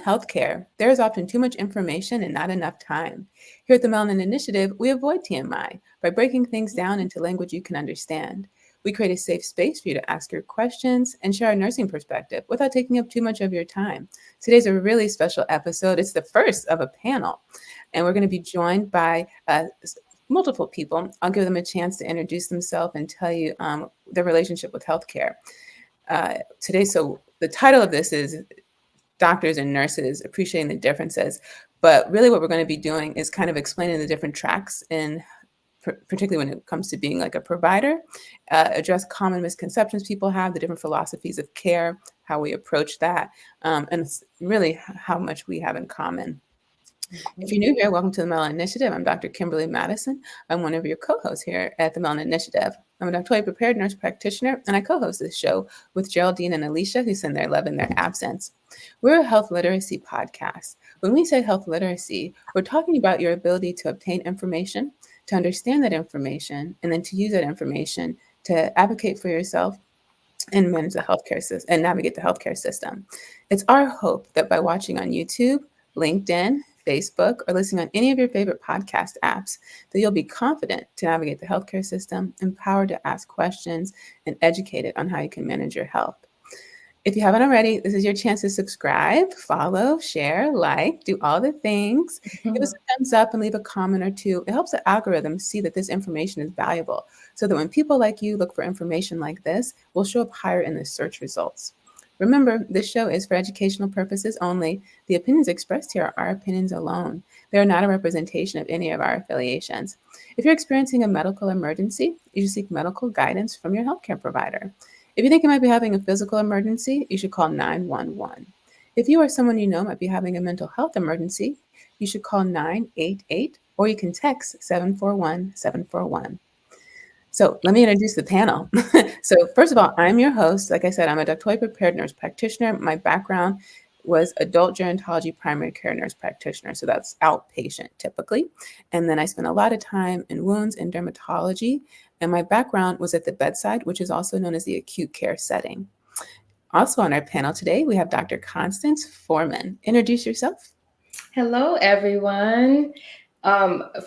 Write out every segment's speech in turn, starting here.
healthcare, there is often too much information and not enough time. Here at the Melanin Initiative, we avoid TMI by breaking things down into language you can understand. We create a safe space for you to ask your questions and share our nursing perspective without taking up too much of your time. Today's a really special episode. It's the first of a panel, and we're going to be joined by multiple people. I'll give them a chance to introduce themselves and tell you their relationship with healthcare. Today, so the title of this is Doctors and Nurses Appreciating the Differences. But really what we're going to be doing is kind of explaining the different tracks in particularly when it comes to being like a provider, address common misconceptions people have, the different philosophies of care, how we approach that, and really how much we have in common. If you're new here, welcome to the Melanin Initiative. I'm Dr. Kimberly Madison. I'm one of your co-hosts here at the Melanin Initiative. I'm a doctorally prepared nurse practitioner, and I co-host this show with Geraldine and Alicia, who send their love in their absence. We're a health literacy podcast. When we say health literacy, we're talking about your ability to obtain information, to understand that information, and then to use that information to advocate for yourself and manage the healthcare system and navigate the healthcare system. It's our hope that by watching on YouTube, LinkedIn, Facebook, or listening on any of your favorite podcast apps, that you'll be confident to navigate the healthcare system, empowered to ask questions, and educated on how you can manage your health. If you haven't already, this is your chance to subscribe, follow, share, like, do all the things. Give us a thumbs up and leave a comment or two. It helps the algorithm see that this information is valuable, so that when people like you look for information like this, we'll show up higher in the search results. Remember, this show is for educational purposes only. The opinions expressed here are our opinions alone. They are not a representation of any of our affiliations. If you're experiencing a medical emergency, you should seek medical guidance from your healthcare provider. If you think you might be having a physical emergency, you should call 911. If you or someone you know might be having a mental health emergency, you should call 988, or you can text 741-741. So let me introduce the panel. So first of all, I'm your host. Like I said, I'm a doctorally prepared nurse practitioner. My background was adult gerontology primary care nurse practitioner. So that's outpatient typically. And then I spent a lot of time in wounds and dermatology. And my background was at the bedside, which is also known as the acute care setting. Also on our panel today, we have Dr. Constance Foreman. Introduce yourself. Hello, everyone.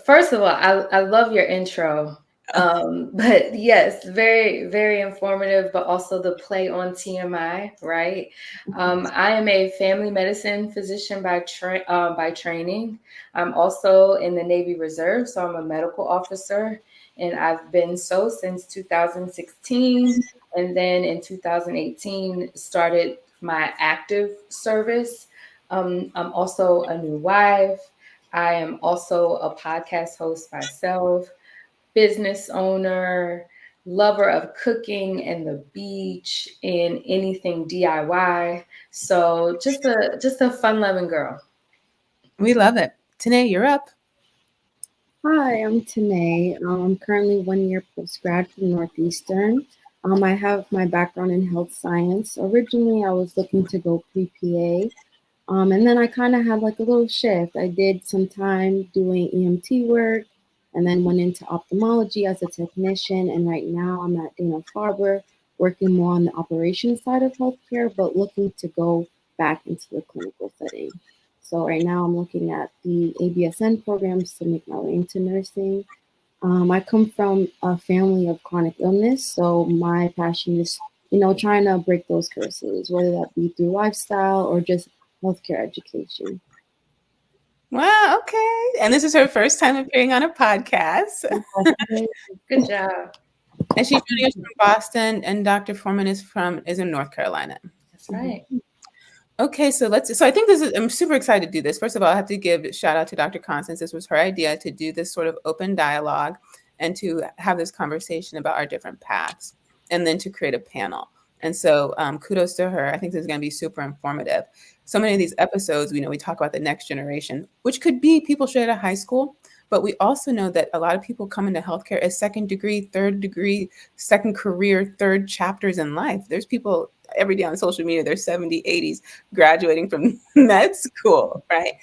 First of all, I love your intro. But yes, very, very informative, but also the play on TMI, right? I am a family medicine physician by training. I'm also in the Navy Reserve, so I'm a medical officer, and I've been so since 2016. And then in 2018, started my active service. I'm also a new wife. I am also a podcast host myself, business owner, lover of cooking and the beach and anything DIY. So just a fun-loving girl. We love it. Teneh, you're up. Hi, I'm Teneh. I'm currently 1 year postgrad from Northeastern. I have my background in health science. Originally, I was looking to go pre-PA, and then I kind of had like a little shift. I did some time doing EMT work, and then went into ophthalmology as a technician. And right now, I'm at Dana-Farber, working more on the operations side of healthcare, but looking to go back into the clinical setting. So right now I'm looking at the ABSN programs to make my way into nursing. I come from a family of chronic illness, so my passion is, trying to break those curses, whether that be through lifestyle or just healthcare education. Wow, okay. And this is her first time appearing on a podcast. Good job. And she's joining us from Boston, and Dr. Foreman is in North Carolina. That's right. Okay, so I think I'm super excited to do this. First of all, I have to give a shout out to Dr. Constance. This was her idea to do this sort of open dialogue and to have this conversation about our different paths and then to create a panel. And so kudos to her. I think this is going to be super informative. So many of these episodes, we talk about the next generation, which could be people straight out of high school. But we also know that a lot of people come into healthcare as second degree, third degree, second career, third chapters in life. There's people every day on social media, they're 70, 80s, graduating from med school, right?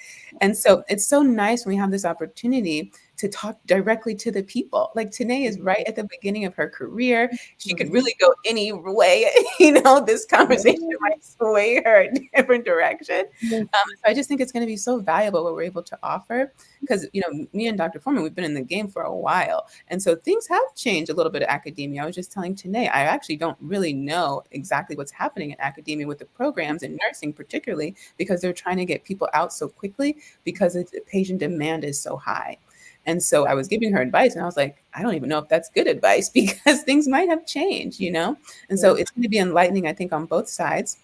And so it's so nice when we have this opportunity to talk directly to the people. Like Teneh is right at the beginning of her career. She could really go any way, this conversation might sway her in a different direction. So I just think it's going to be so valuable what we're able to offer because, me and Dr. Foreman, we've been in the game for a while. And so things have changed a little bit of academia. I was just telling Teneh, I actually don't really know exactly what's happening in academia with the programs and nursing particularly because they're trying to get people out so quickly because the patient demand is so high. And so I was giving her advice and I was like, I don't even know if that's good advice because things might have changed, And so it's going to be enlightening, I think, on both sides.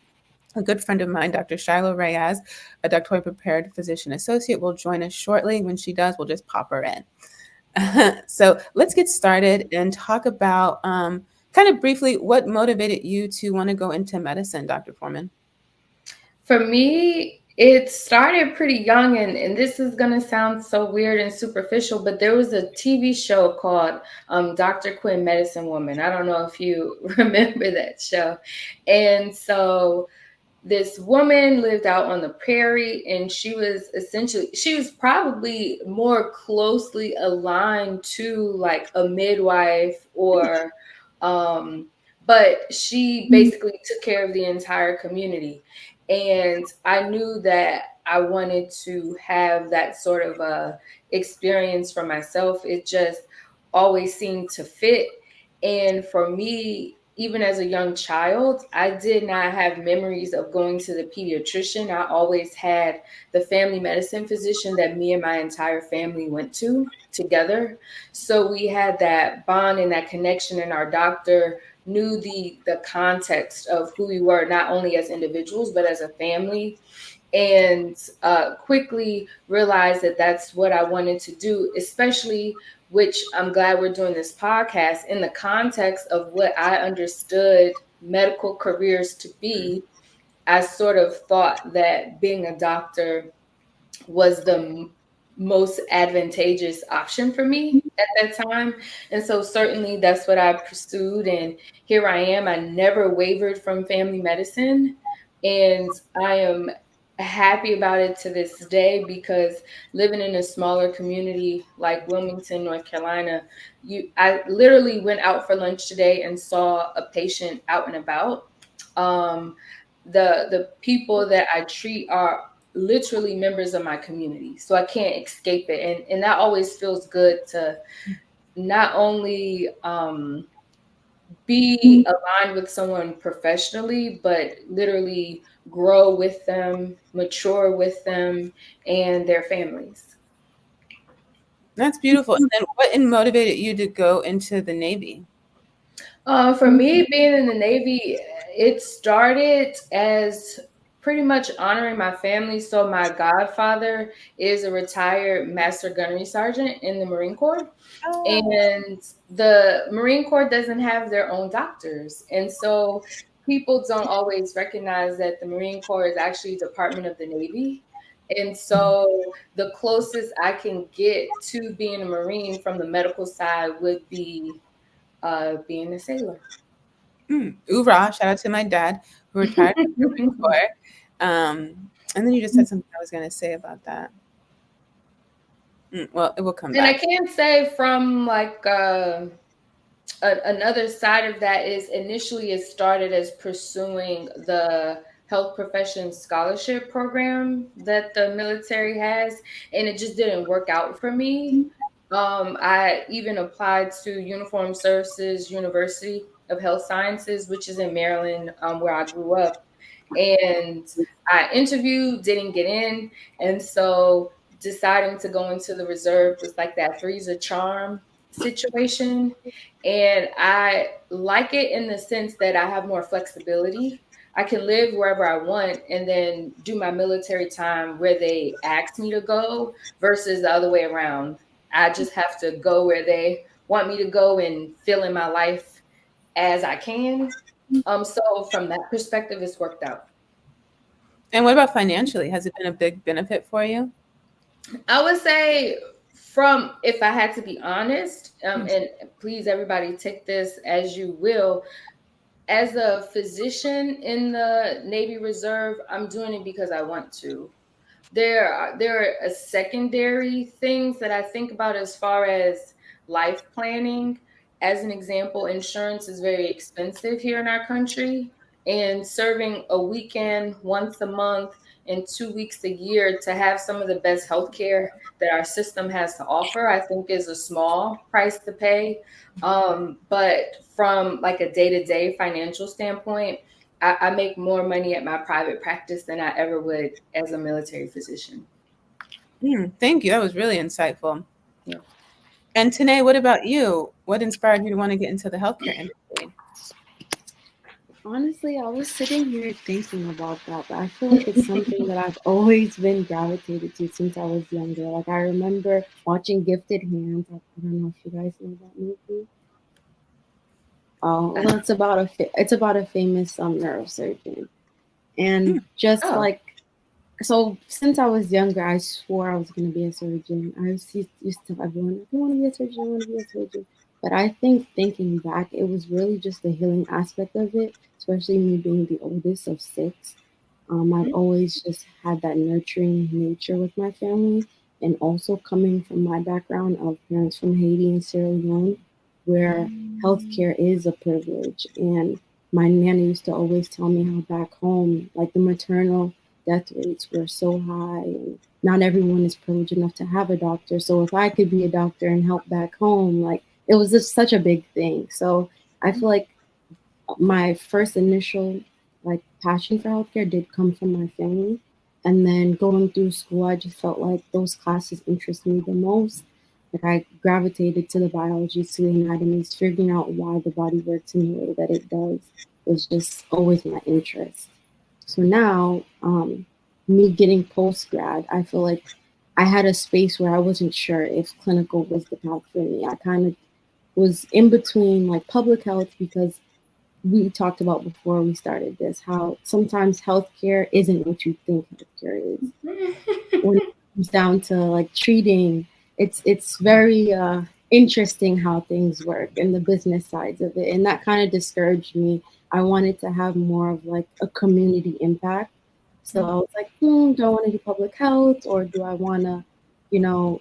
A good friend of mine, Dr. Shaylo Reyes, a doctorally prepared physician associate, will join us shortly. When she does, we'll just pop her in. So let's get started and talk about kind of briefly what motivated you to want to go into medicine, Dr. Foreman? For me, it started pretty young, and this is going to sound so weird and superficial, but there was a TV show called Dr. Quinn, Medicine Woman. I don't know if you remember that show. And so this woman lived out on the prairie, and she was probably more closely aligned to like a midwife or but she basically took care of the entire community. And I knew that I wanted to have that sort of a experience for myself. It just always seemed to fit. And for me, even as a young child, I did not have memories of going to the pediatrician. I always had the family medicine physician that me and my entire family went to together. So we had that bond and that connection, and our doctor knew the context of who we were, not only as individuals, but as a family. And quickly realized that that's what I wanted to do, especially, which I'm glad we're doing this podcast, in the context of what I understood medical careers to be. I sort of thought that being a doctor was the most advantageous option for me at that time. And so certainly that's what I pursued. And here I am. I never wavered from family medicine. And I am happy about it to this day, because living in a smaller community like Wilmington, North Carolina, I literally went out for lunch today and saw a patient out and about. The people that I treat are literally members of my community, so I can't escape it. And that always feels good to not only be aligned with someone professionally, but literally grow with them, mature with them and their families. That's beautiful. And then what motivated you to go into the Navy? For me, being in the Navy, it started as pretty much honoring my family. So my godfather is a retired master gunnery sergeant in the Marine Corps. And the Marine Corps doesn't have their own doctors. And so people don't always recognize that the Marine Corps is actually a department of the Navy. And so the closest I can get to being a Marine from the medical side would be being a sailor. Hoorah, shout out to my dad who retired from the Marine Corps. And then you just said something I was going to say about that. Well, it will come And I back. can say from like another side of that is, initially it started as pursuing the health professions scholarship program that the military has, and it just didn't work out for me. I even applied to Uniformed Services University of Health Sciences, which is in Maryland, where I grew up. And I interviewed, didn't get in. And so deciding to go into the reserve was like that three's a charm situation. And I like it in the sense that I have more flexibility. I can live wherever I want and then do my military time where they ask me to go, versus the other way around. I just have to go where they want me to go and fill in my life as I can. So from that perspective, it's worked out. And what about financially? Has it been a big benefit for you? I would say, from, if I had to be honest, and please everybody take this as you will, as a physician in the Navy Reserve, I'm doing it because I want to. there are secondary things that I think about as far as life planning. As an example, insurance is very expensive here in our country, and serving a weekend once a month and 2 weeks a year to have some of the best healthcare that our system has to offer, I think is a small price to pay. But from like a day-to-day financial standpoint, I make more money at my private practice than I ever would as a military physician. Thank you. That was really insightful. Yeah. And Teneh, what about you? What inspired you to want to get into the healthcare industry? Honestly, I was sitting here thinking about that, but I feel like it's something that I've always been gravitated to since I was younger. Like I remember watching Gifted Hands. I don't know if you guys know that movie. Oh, well, it's about a famous neurosurgeon, and just Oh, like so, since I was younger, I swore I was going to be a surgeon. I used to tell everyone, I want to be a surgeon, I want to be a surgeon. But I think thinking back, it was really just the healing aspect of it, especially me being the oldest of six. I've always just had that nurturing nature with my family, and also coming from my background of parents from Haiti and Sierra Leone, where healthcare is a privilege. And my nana used to always tell me how back home, like the maternal death rates were so high, and not everyone is privileged enough to have a doctor. So if I could be a doctor and help back home, like it was just such a big thing. So I feel like my first initial like passion for healthcare did come from my family, and then going through school I just felt like those classes interest me the most. Like I gravitated to the biology, to the anatomies, figuring out why the body works in the way that it does was just always my interest. So now, me getting post grad, I feel like I had a space where I wasn't sure if clinical was the path for me. I kind of was in between like public health, because we talked about before we started this how sometimes healthcare isn't what you think healthcare is. When it comes down to like treating, it's very interesting how things work and the business sides of it, and that kind of discouraged me. I wanted to have more of like a community impact, so I was like, do I want to do public health, or do I want to,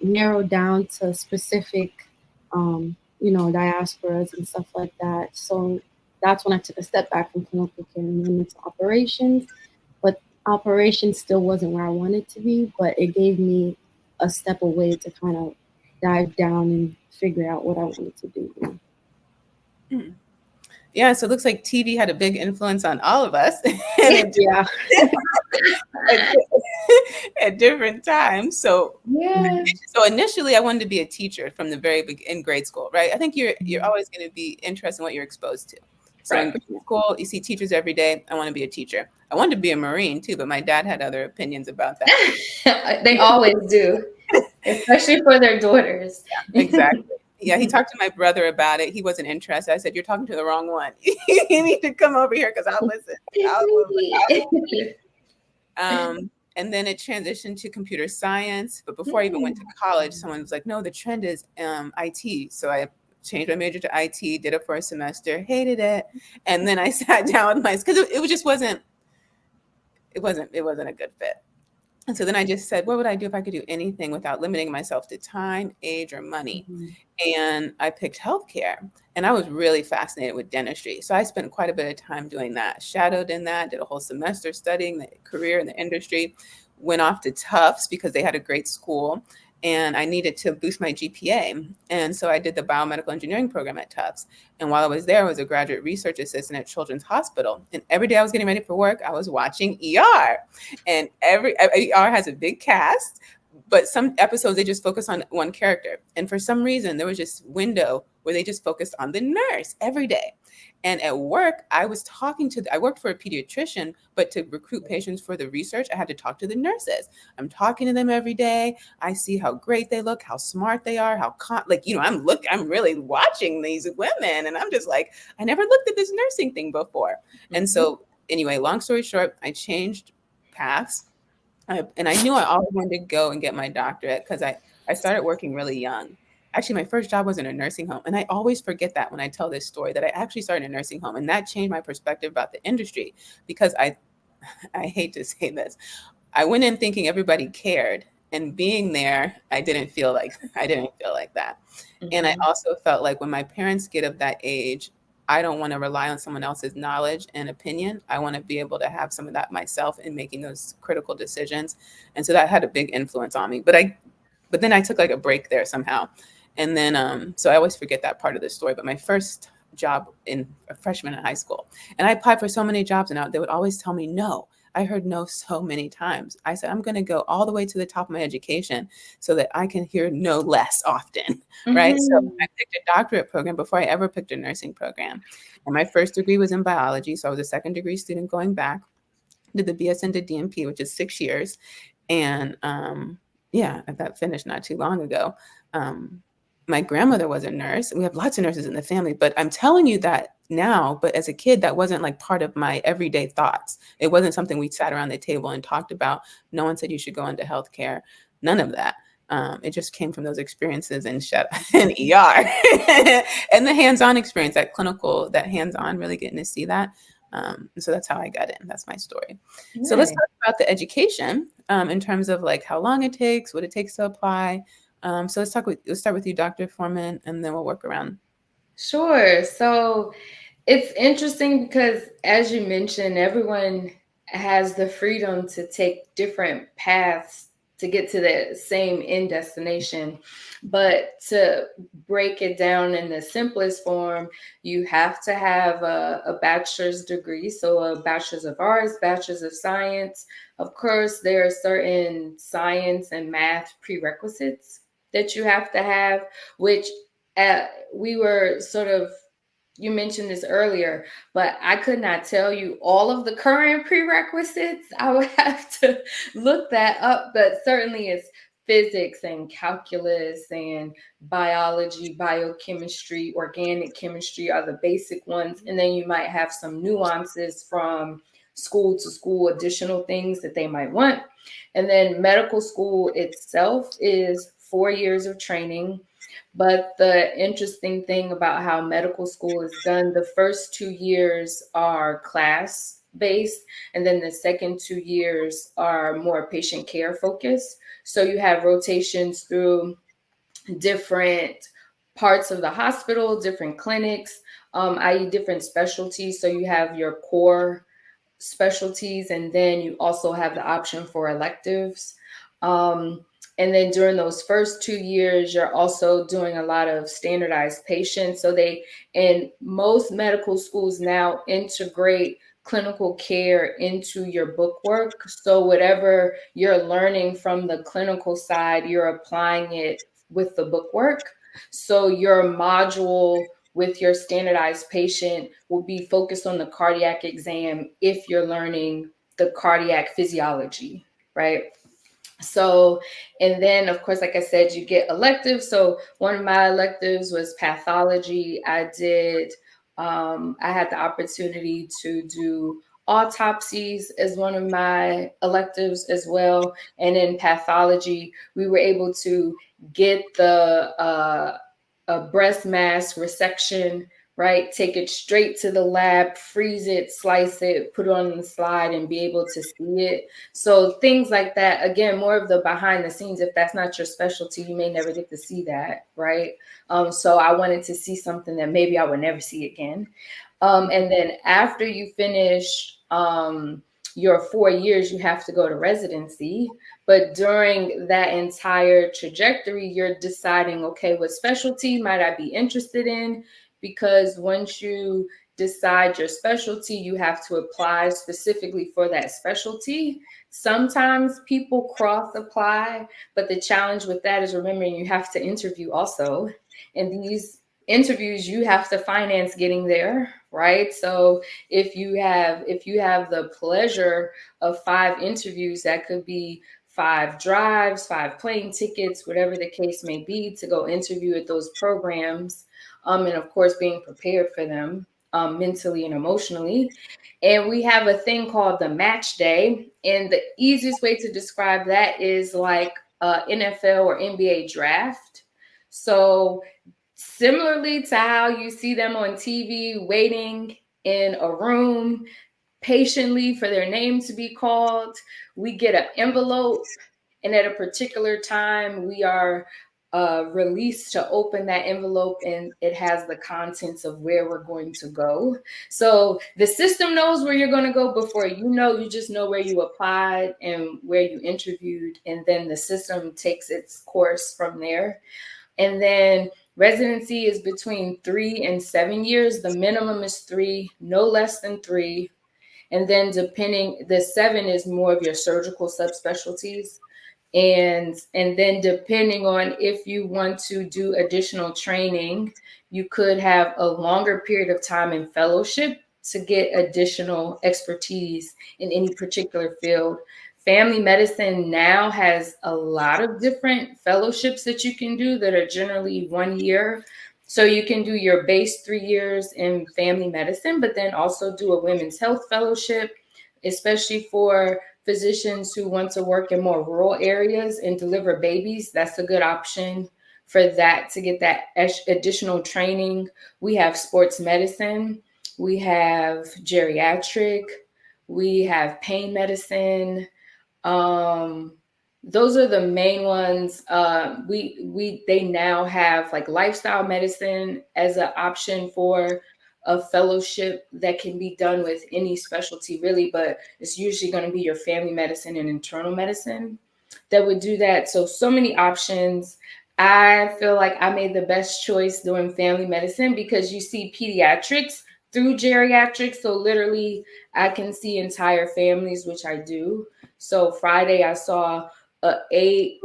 narrow down to specific, diasporas and stuff like that. So that's when I took a step back from clinical care and went into operations. But operations still wasn't where I wanted to be, but it gave me a step away to kind of dive down and figure out what I wanted to do. Yeah, so it looks like TV had a big influence on all of us Yeah. at different times. So, yeah. so initially, I wanted to be a teacher from the very in grade school, right? I think you're always going to be interested in what you're exposed to. So in grade school, you see teachers every day. I want to be a teacher. I wanted to be a Marine too, but my dad had other opinions about that. They always do, especially for their daughters. Exactly. Yeah, he talked to my brother about it. He wasn't interested. I said, "You're talking to the wrong one. You need to come over here because I'll listen." And then it transitioned to computer science. But before I even went to college, someone was like, "No, the trend is IT." So I changed my major to IT, did it for a semester, hated it, and then I sat down with my because it just wasn't a good fit. And so then I just said, what would I do if I could do anything without limiting myself to time, age, or money? And I picked healthcare. And I was really fascinated with dentistry. So I spent quite a bit of time doing that, shadowed in that, did a whole semester studying the career in the industry, went off to Tufts because they had a great school. And I needed to boost my GPA. And so I did the biomedical engineering program at Tufts. And while I was there, I was a graduate research assistant at Children's Hospital. And every day I was getting ready for work, I was watching ER. And every ER has a big cast, but some episodes they just focus on one character. And for some reason, there was this window where they just focused on the nurse every day. And at work, I worked for a pediatrician, but to recruit patients for the research, I had to talk to the nurses. I'm talking to them every day. I see how great they look, how smart they are, I'm really watching these women. And I'm just like, I never looked at this nursing thing before. And so anyway, long story short, I changed paths. And I knew I always wanted to go and get my doctorate because I started working really young. Actually, my first job was in a nursing home. And I always forget that when I tell this story, that I actually started in a nursing home. And that changed my perspective about the industry because I hate to say this, I went in thinking everybody cared, and being there, I didn't feel like that. And I also felt like when my parents get of that age, I don't want to rely on someone else's knowledge and opinion. I want to be able to have some of that myself in making those critical decisions. And so that had a big influence on me. But then I took like a break there somehow. And then, so I always forget that part of the story. But my first job in a freshman in high school, and I applied for so many jobs, and they would always tell me no. I heard no so many times. I said, I'm going to go all the way to the top of my education so that I can hear no less often, right? So I picked a doctorate program before I ever picked a nursing program. And my first degree was in biology. So I was a second degree student going back, did the BSN to DMP, which is 6 years. And yeah, that finished not too long ago. My grandmother was a nurse. We have lots of nurses in the family, but I'm telling you that now, but as a kid, that wasn't like part of my everyday thoughts. It wasn't something we sat around the table and talked about. No one said you should go into healthcare. None of that. It just came from those experiences in in ER and the hands-on experience, that clinical, that hands-on, really getting to see that. So that's how I got in. That's my story. So let's talk about the education in terms of like how long it takes, what it takes to apply. So let's start with you, Dr. Foreman, and then we'll work around. Sure. So it's interesting because, as you mentioned, everyone has the freedom to take different paths to get to the same end destination. But to break it down in the simplest form, you have to have a bachelor's degree. So a bachelor's of arts, bachelor's of science. Of course, there are certain science and math prerequisites that you have to have, which we were sort of, you mentioned this earlier, but I could not tell you all of the current prerequisites. I would have to look that up, but certainly it's physics and calculus and biology, biochemistry, organic chemistry are the basic ones. And then you might have some nuances from school to school, additional things that they might want. And then medical school itself is 4 years of training. But the interesting thing about how medical school is done, the first 2 years are class based, and then the second 2 years are more patient care focused. So you have rotations through different parts of the hospital, different clinics, i.e. different specialties. So you have your core specialties, and then you also have the option for electives. And then during those first 2 years, you're also doing a lot of standardized patients. So in most medical schools now integrate clinical care into your bookwork. So whatever you're learning from the clinical side, you're applying it with the bookwork. So your module with your standardized patient will be focused on the cardiac exam if you're learning the cardiac physiology, right? So, and then of course, like I said, you get electives. So one of my electives was pathology. I had the opportunity to do autopsies as one of my electives as well. And in pathology, we were able to get the breast mass resection, right? Take it straight to the lab, freeze it, slice it, put it on the slide and be able to see it. So things like that, again, more of the behind the scenes. If that's not your specialty, you may never get to see that, right? So I wanted to see something that maybe I would never see again. And then after you finish your 4 years, you have to go to residency. But during that entire trajectory, you're deciding, okay, what specialty might I be interested in? Because once you decide your specialty, you have to apply specifically for that specialty. Sometimes people cross apply, but the challenge with that is remembering you have to interview also. And these interviews, you have to finance getting there, right? So if you have the pleasure of 5 interviews, that could be 5 drives, 5 plane tickets, whatever the case may be, to go interview at those programs. And of course, being prepared for them mentally and emotionally. And we have a thing called the match day. And the easiest way to describe that is like NFL or NBA draft. So similarly to how you see them on TV waiting in a room, patiently for their name to be called. We get an envelope, and at a particular time, we are released to open that envelope, and it has the contents of where we're going to go. So the system knows where you're going to go before you just know where you applied and where you interviewed, and then the system takes its course from there. And then residency is between 3 and 7 years. The minimum is 3, no less than 3. And then the 7 is more of your surgical subspecialties. And then depending on if you want to do additional training, you could have a longer period of time in fellowship to get additional expertise in any particular field. Family medicine now has a lot of different fellowships that you can do that are generally 1 year. So you can do your base 3 years in family medicine, but then also do a women's health fellowship, especially for physicians who want to work in more rural areas and deliver babies. That's a good option for that, to get that additional training. We have sports medicine, we have geriatric, we have pain medicine. Those are the main ones. They now have like lifestyle medicine as an option for a fellowship that can be done with any specialty really, but it's usually going to be your family medicine and internal medicine that would do that. So many options. I feel like I made the best choice doing family medicine because you see pediatrics through geriatrics. So literally I can see entire families, which I do. So Friday I saw a 8,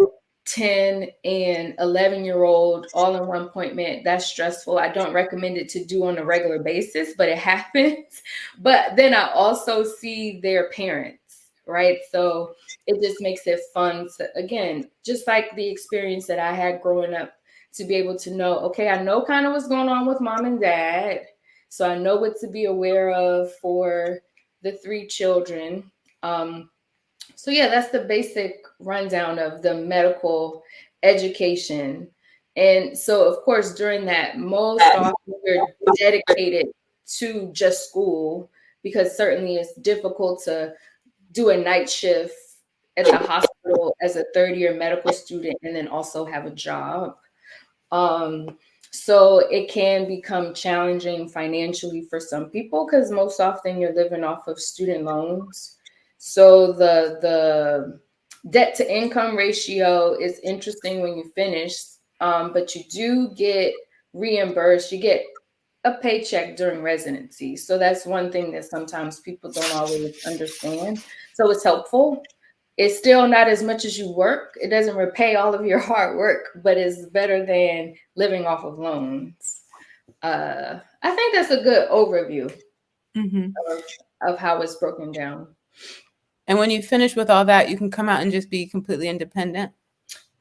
10, and 11-year-old all in one appointment. That's stressful. I don't recommend it to do on a regular basis, but it happens. But then I also see their parents, right? So it just makes it fun to, again, just like the experience that I had growing up, to be able to know, okay, I know kind of what's going on with mom and dad. So I know what to be aware of for the 3 children. So yeah, that's the basic rundown of the medical education. And so of course, during that, most often you're dedicated to just school, because certainly it's difficult to do a night shift at the hospital as a third-year medical student and then also have a job. So it can become challenging financially for some people because most often you're living off of student loans. So the debt to income ratio is interesting when you finish, but you do get reimbursed. You get a paycheck during residency. So that's one thing that sometimes people don't always understand. So it's helpful. It's still not as much as you work. It doesn't repay all of your hard work, but it's better than living off of loans. I think that's a good overview of how it's broken down. And when you finish with all that, you can come out and just be completely independent.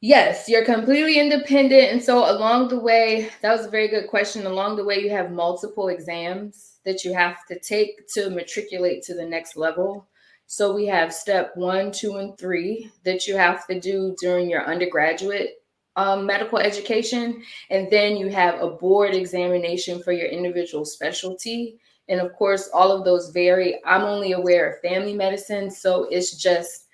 Yes, you're completely independent. And so along the way, that was a very good question. Along the way, you have multiple exams that you have to take to matriculate to the next level. So we have step 1, 2, and 3 that you have to do during your undergraduate medical education. And then you have a board examination for your individual specialty. And of course, all of those vary. I'm only aware of family medicine. So it's just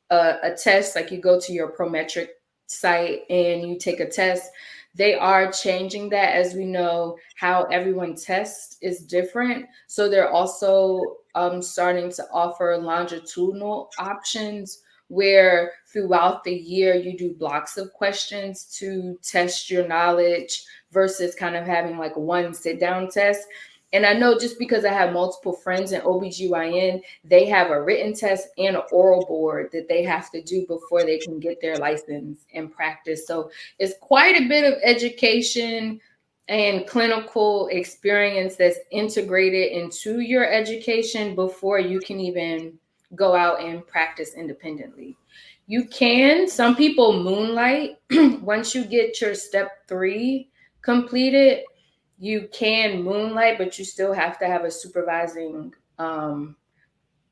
a test, like you go to your Prometric site and you take a test. They are changing that. As we know, how everyone tests is different. So they're also starting to offer longitudinal options where throughout the year you do blocks of questions to test your knowledge versus kind of having like one sit down test. And I know just because I have multiple friends in OBGYN, they have a written test and an oral board that they have to do before they can get their license and practice. So it's quite a bit of education and clinical experience that's integrated into your education before you can even go out and practice independently. You can, some people moonlight. Once you get your step 3 completed, you can moonlight, but you still have to have a supervising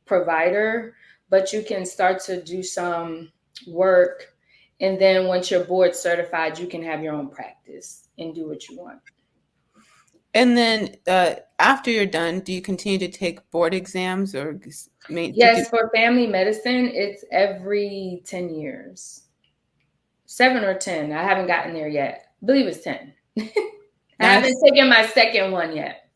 provider. But you can start to do some work. And then once you're board certified, you can have your own practice and do what you want. And then after you're done, do you continue to take board exams or Yes, for family medicine, it's every 10 years. 7 or 10. I haven't gotten there yet. I believe it's 10. I haven't taken my second one yet.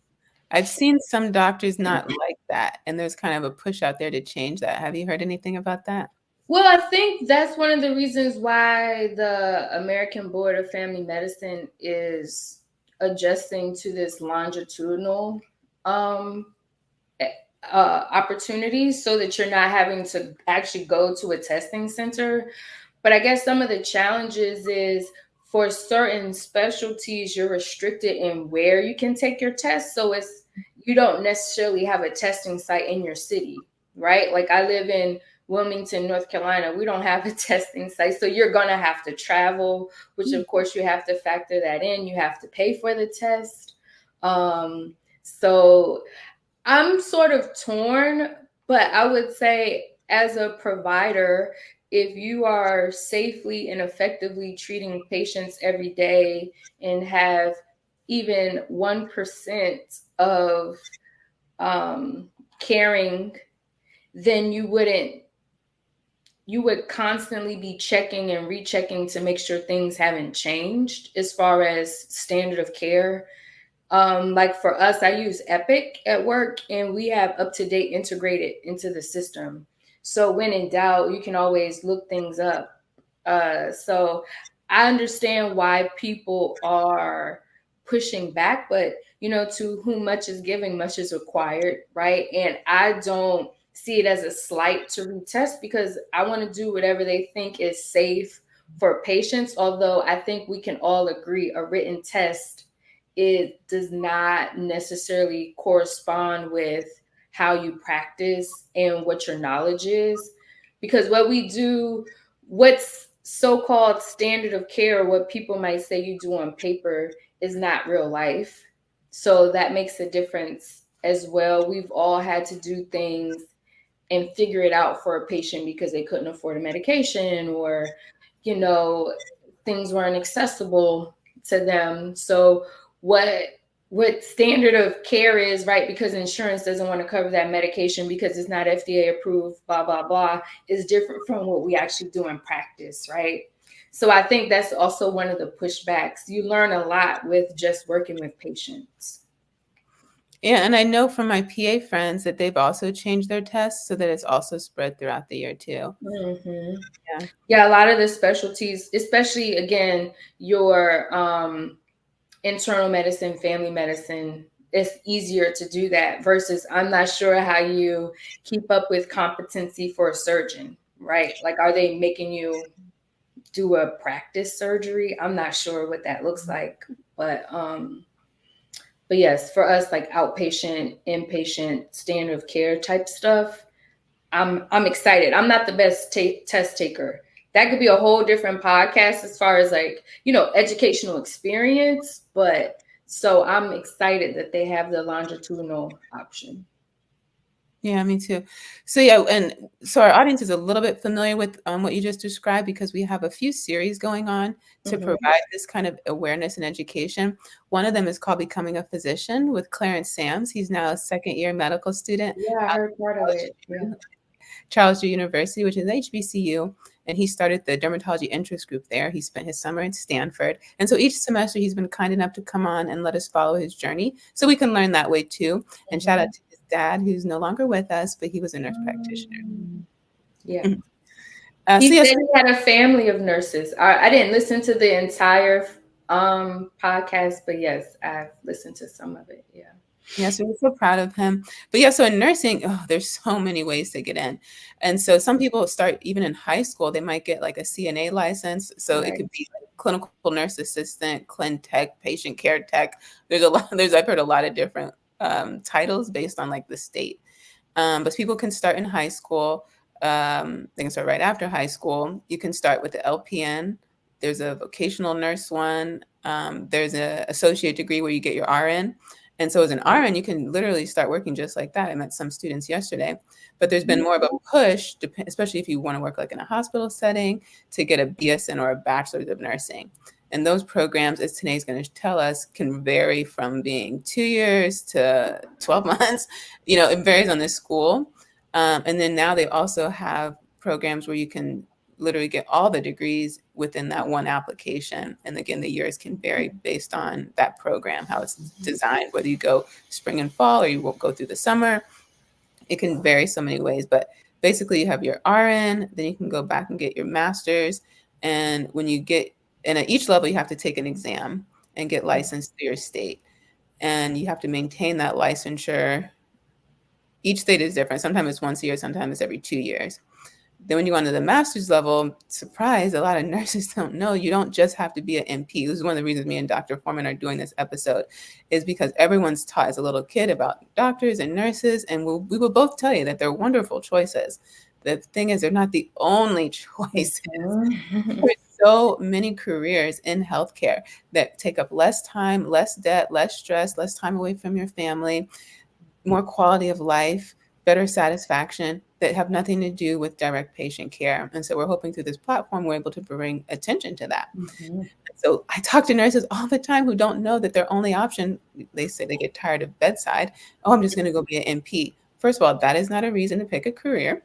I've seen some doctors not like that, and there's kind of a push out there to change that. Have you heard anything about that? Well, I think that's one of the reasons why the American Board of Family Medicine is adjusting to this longitudinal opportunities, so that you're not having to actually go to a testing center. But I guess some of the challenges is for certain specialties, you're restricted in where you can take your test. So you don't necessarily have a testing site in your city, right? Like I live in Wilmington, North Carolina. We don't have a testing site. So you're going to have to travel, which of course you have to factor that in. You have to pay for the test. So I'm sort of torn, but I would say as a provider, if you are safely and effectively treating patients every day and have even 1% of caring, then you would constantly be checking and rechecking to make sure things haven't changed as far as standard of care. Like for us, I use Epic at work, and we have UpToDate integrated into the system. So when in doubt, you can always look things up. So I understand why people are pushing back, but to whom much is given, much is required, right? And I don't see it as a slight to retest, because I want to do whatever they think is safe for patients. Although I think we can all agree a written test, it does not necessarily correspond with how you practice and what your knowledge is. Because what's so-called standard of care, what people might say you do on paper, is not real life. So that makes a difference as well. We've all had to do things and figure it out for a patient because they couldn't afford a medication, or, things weren't accessible to them. So what standard of care is, right, because insurance doesn't want to cover that medication because it's not FDA approved, blah, blah, blah, is different from what we actually do in practice, right? So I think that's also one of the pushbacks. You learn a lot with just working with patients. Yeah, and I know from my PA friends that they've also changed their tests so that it's also spread throughout the year too. Mm-hmm. Yeah, a lot of the specialties, especially, again, your internal medicine, family medicine, it's easier to do that versus I'm not sure how you keep up with competency for a surgeon, right? Like, are they making you do a practice surgery? I'm not sure what that looks like, but yes, for us, like outpatient, inpatient, standard of care type stuff, I'm excited. I'm not the best test taker. That could be a whole different podcast as far as educational experience. But so I'm excited that they have the longitudinal option. Yeah, me too. So yeah, and so our audience is a little bit familiar with what you just described, because we have a few series going on to provide this kind of awareness and education. One of them is called Becoming a Physician with Clarence Sams. He's now a second-year medical student. Yeah, I heard part of it. Yeah. Charles G. University, which is HBCU, and he started the dermatology interest group there. He spent his summer at Stanford. And so each semester he's been kind enough to come on and let us follow his journey so we can learn that way too. And shout out to his dad, who's no longer with us, but he was a nurse practitioner. Yeah. He so said he had a family of nurses. I didn't listen to the entire podcast, but yes, I've listened to some of it. Yeah. Yeah, so we're so proud of him. But yeah, so in nursing, there's so many ways to get in. And so some people start even in high school, they might get like a CNA license. So it could be like clinical nurse assistant, clin tech, patient care tech. I've heard a lot of different titles based on like the state. But people can start in high school. They can start right after high school. You can start with the LPN. There's a vocational nurse one. There's an associate degree where you get your RN. And so as an RN, you can literally start working just like that. I met some students yesterday, but there's been more of a push, especially if you want to work like in a hospital setting, to get a BSN or a bachelor's of nursing. And those programs, as Teneh is going to tell us, can vary from being 2 years to 12 months. It varies on the school. And then now they also have programs where you can literally get all the degrees within that one application. And again, the years can vary based on that program, how it's designed, whether you go spring and fall or you won't go through the summer. It can vary so many ways, but basically you have your RN, then you can go back and get your master's. And at each level, you have to take an exam and get licensed to your state. And you have to maintain that licensure. Each state is different. Sometimes it's once a year, sometimes it's every 2 years. Then when you go on to the master's level, surprise, a lot of nurses don't know you don't just have to be an NP. This is one of the reasons me and Dr. Foreman are doing this episode, is because everyone's taught as a little kid about doctors and nurses, and we will both tell you that they're wonderful choices. The thing is, they're not the only choices. There's so many careers in healthcare that take up less time, less debt, less stress, less time away from your family, more quality of life, better satisfaction, that have nothing to do with direct patient care. And so we're hoping through this platform, we're able to bring attention to that. So I talk to nurses all the time who don't know that their only option, they say they get tired of bedside. Oh, I'm just going to go be an NP. First of all, that is not a reason to pick a career.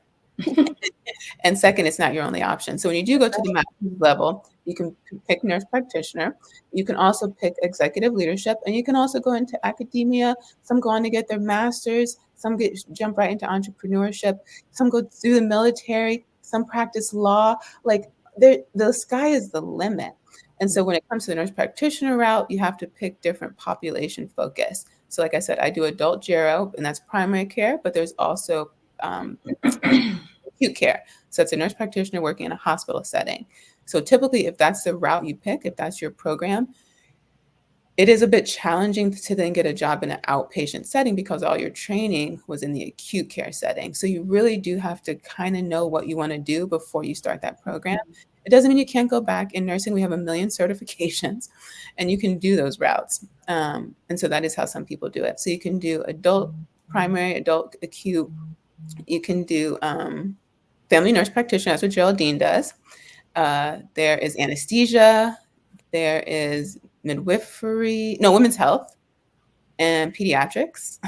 And second, it's not your only option. So when you do go to the master's level, you can pick nurse practitioner. You can also pick executive leadership, and you can also go into academia. Some go on to get their master's. Some jump right into entrepreneurship. Some go through the military. Some practice law. Like the sky is the limit. And so when it comes to the nurse practitioner route, you have to pick different population focus. So like I said, I do adult gero, and that's primary care, but there's also acute care. So it's a nurse practitioner working in a hospital setting. So typically, if that's the route you pick, if that's your program, it is a bit challenging to then get a job in an outpatient setting because all your training was in the acute care setting. So you really do have to kind of know what you want to do before you start that program. It doesn't mean you can't go back. In nursing, we have 1 million certifications, and you can do those routes. And so that is how some people do it. So you can do adult primary, adult acute. You can do family nurse practitioner. That's what Geraldine does. There is anesthesia. There is women's health, and pediatrics.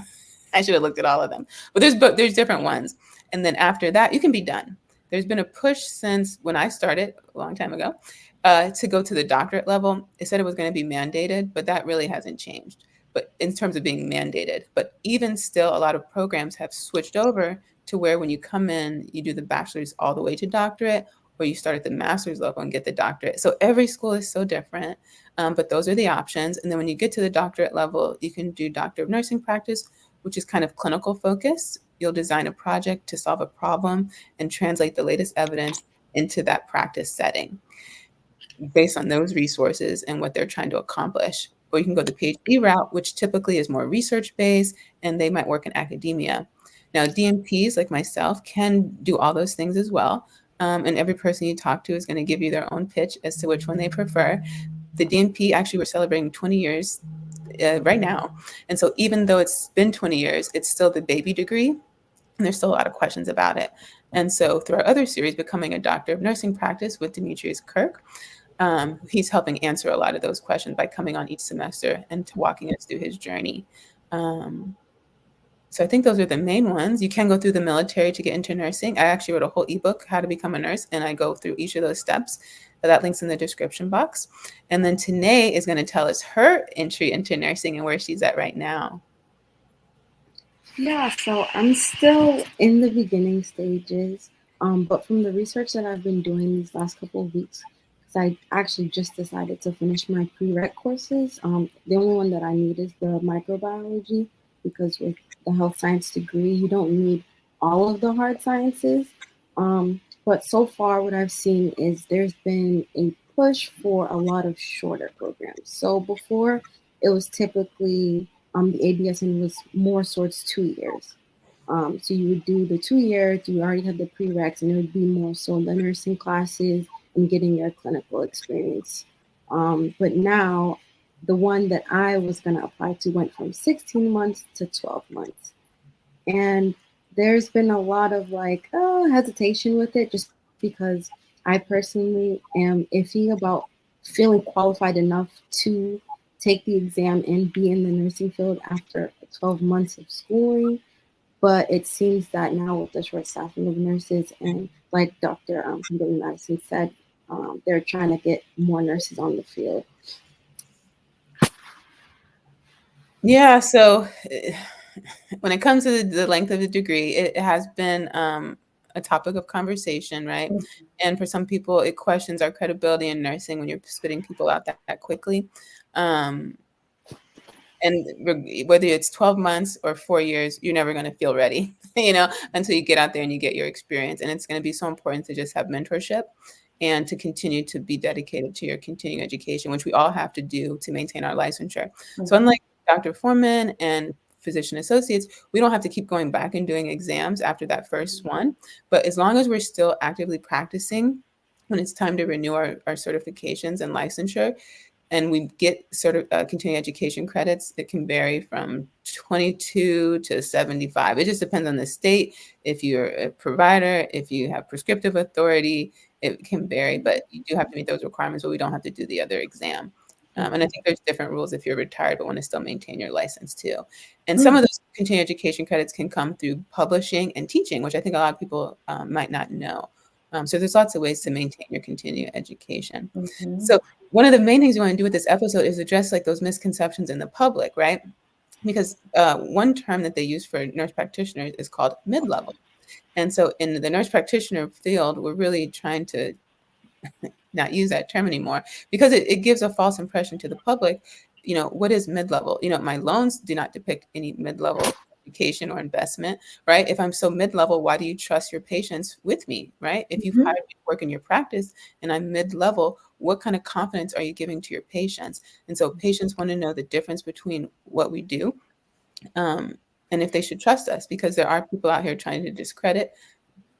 I should have looked at all of them, but there's different ones. And then after that, you can be done. There's been a push since when I started a long time ago to go to the doctorate level. It said it was going to be mandated, but that really hasn't changed. But in terms of being mandated, but even still, a lot of programs have switched over to where when you come in, you do the bachelor's all the way to doctorate, or you start at the master's level and get the doctorate. So every school is so different, but those are the options. And then when you get to the doctorate level, you can do doctor of nursing practice, which is kind of clinical focused. You'll design a project to solve a problem and translate the latest evidence into that practice setting based on those resources and what they're trying to accomplish. Or you can go the PhD route, which typically is more research-based, and they might work in academia. Now, DMPs like myself can do all those things as well. And every person you talk to is going to give you their own pitch as to which one they prefer. The DMP, actually, we're celebrating 20 years right now. And so even though it's been 20 years, it's still the baby degree, and there's still a lot of questions about it. And so through our other series, Becoming a Doctor of Nursing Practice with Demetrius Kirk, he's helping answer a lot of those questions by coming on each semester and walking us through his journey. So I think those are the main ones. You can go through the military to get into nursing. I actually wrote a whole ebook, How to Become a Nurse, and I go through each of those steps. That link's in the description box. And then Teneh is going to tell us her entry into nursing and where she's at right now. Yeah, so I'm still in the beginning stages, but from the research that I've been doing these last couple of weeks, because I actually just decided to finish my prereq courses. The only one that I need is the microbiology, because with the health science degree, you don't need all of the hard sciences. But so far, what I've seen is there's been a push for a lot of shorter programs. So before, it was typically the ABSN was more towards 2 years. So you would do the 2 years, you already have the prereqs, and it would be more so the nursing classes and getting your clinical experience. But now, the one that I was going to apply to went from 16 months to 12 months. And there's been a lot of hesitation with it, just because I personally am iffy about feeling qualified enough to take the exam and be in the nursing field after 12 months of schooling. But it seems that now with the short staffing of nurses, and like Dr. Kimberly Madison said, they're trying to get more nurses on the field. Yeah, so when it comes to the length of the degree, it has been a topic of conversation, right? And for some people, it questions our credibility in nursing when you're spitting people out that quickly. And whether it's 12 months or 4 years, you're never going to feel ready, until you get out there and you get your experience. And it's going to be so important to just have mentorship and to continue to be dedicated to your continuing education, which we all have to do to maintain our licensure. So unlike Dr. Foreman and physician associates, we don't have to keep going back and doing exams after that first one. But as long as we're still actively practicing, when it's time to renew our certifications and licensure, and we get continuing education credits, it can vary from 22 to 75. It just depends on the state. If you're a provider, if you have prescriptive authority, it can vary, but you do have to meet those requirements, but we don't have to do the other exam. And I think there's different rules if you're retired but want to still maintain your license too. And some of those continuing education credits can come through publishing and teaching, which I think a lot of people might not know. So there's lots of ways to maintain your continuing education. So one of the main things we want to do with this episode is address like those misconceptions in the public, right? Because one term that they use for nurse practitioners is called mid-level. And so in the nurse practitioner field, we're really trying to not use that term anymore because it gives a false impression to the public. What is mid-level? My loans do not depict any mid-level education or investment, right? If I'm so mid-level, why do you trust your patients with me, right? If you've hired me to work in your practice and I'm mid-level, what kind of confidence are you giving to your patients? And so patients want to know the difference between what we do and if they should trust us, because there are people out here trying to discredit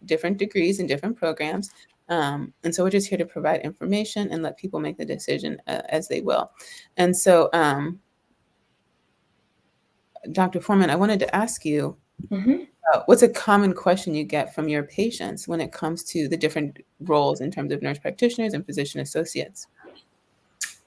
different degrees and different programs. And so we're just here to provide information and let people make the decision as they will. And so, Dr. Foreman, I wanted to ask you, what's a common question you get from your patients when it comes to the different roles in terms of nurse practitioners and physician associates?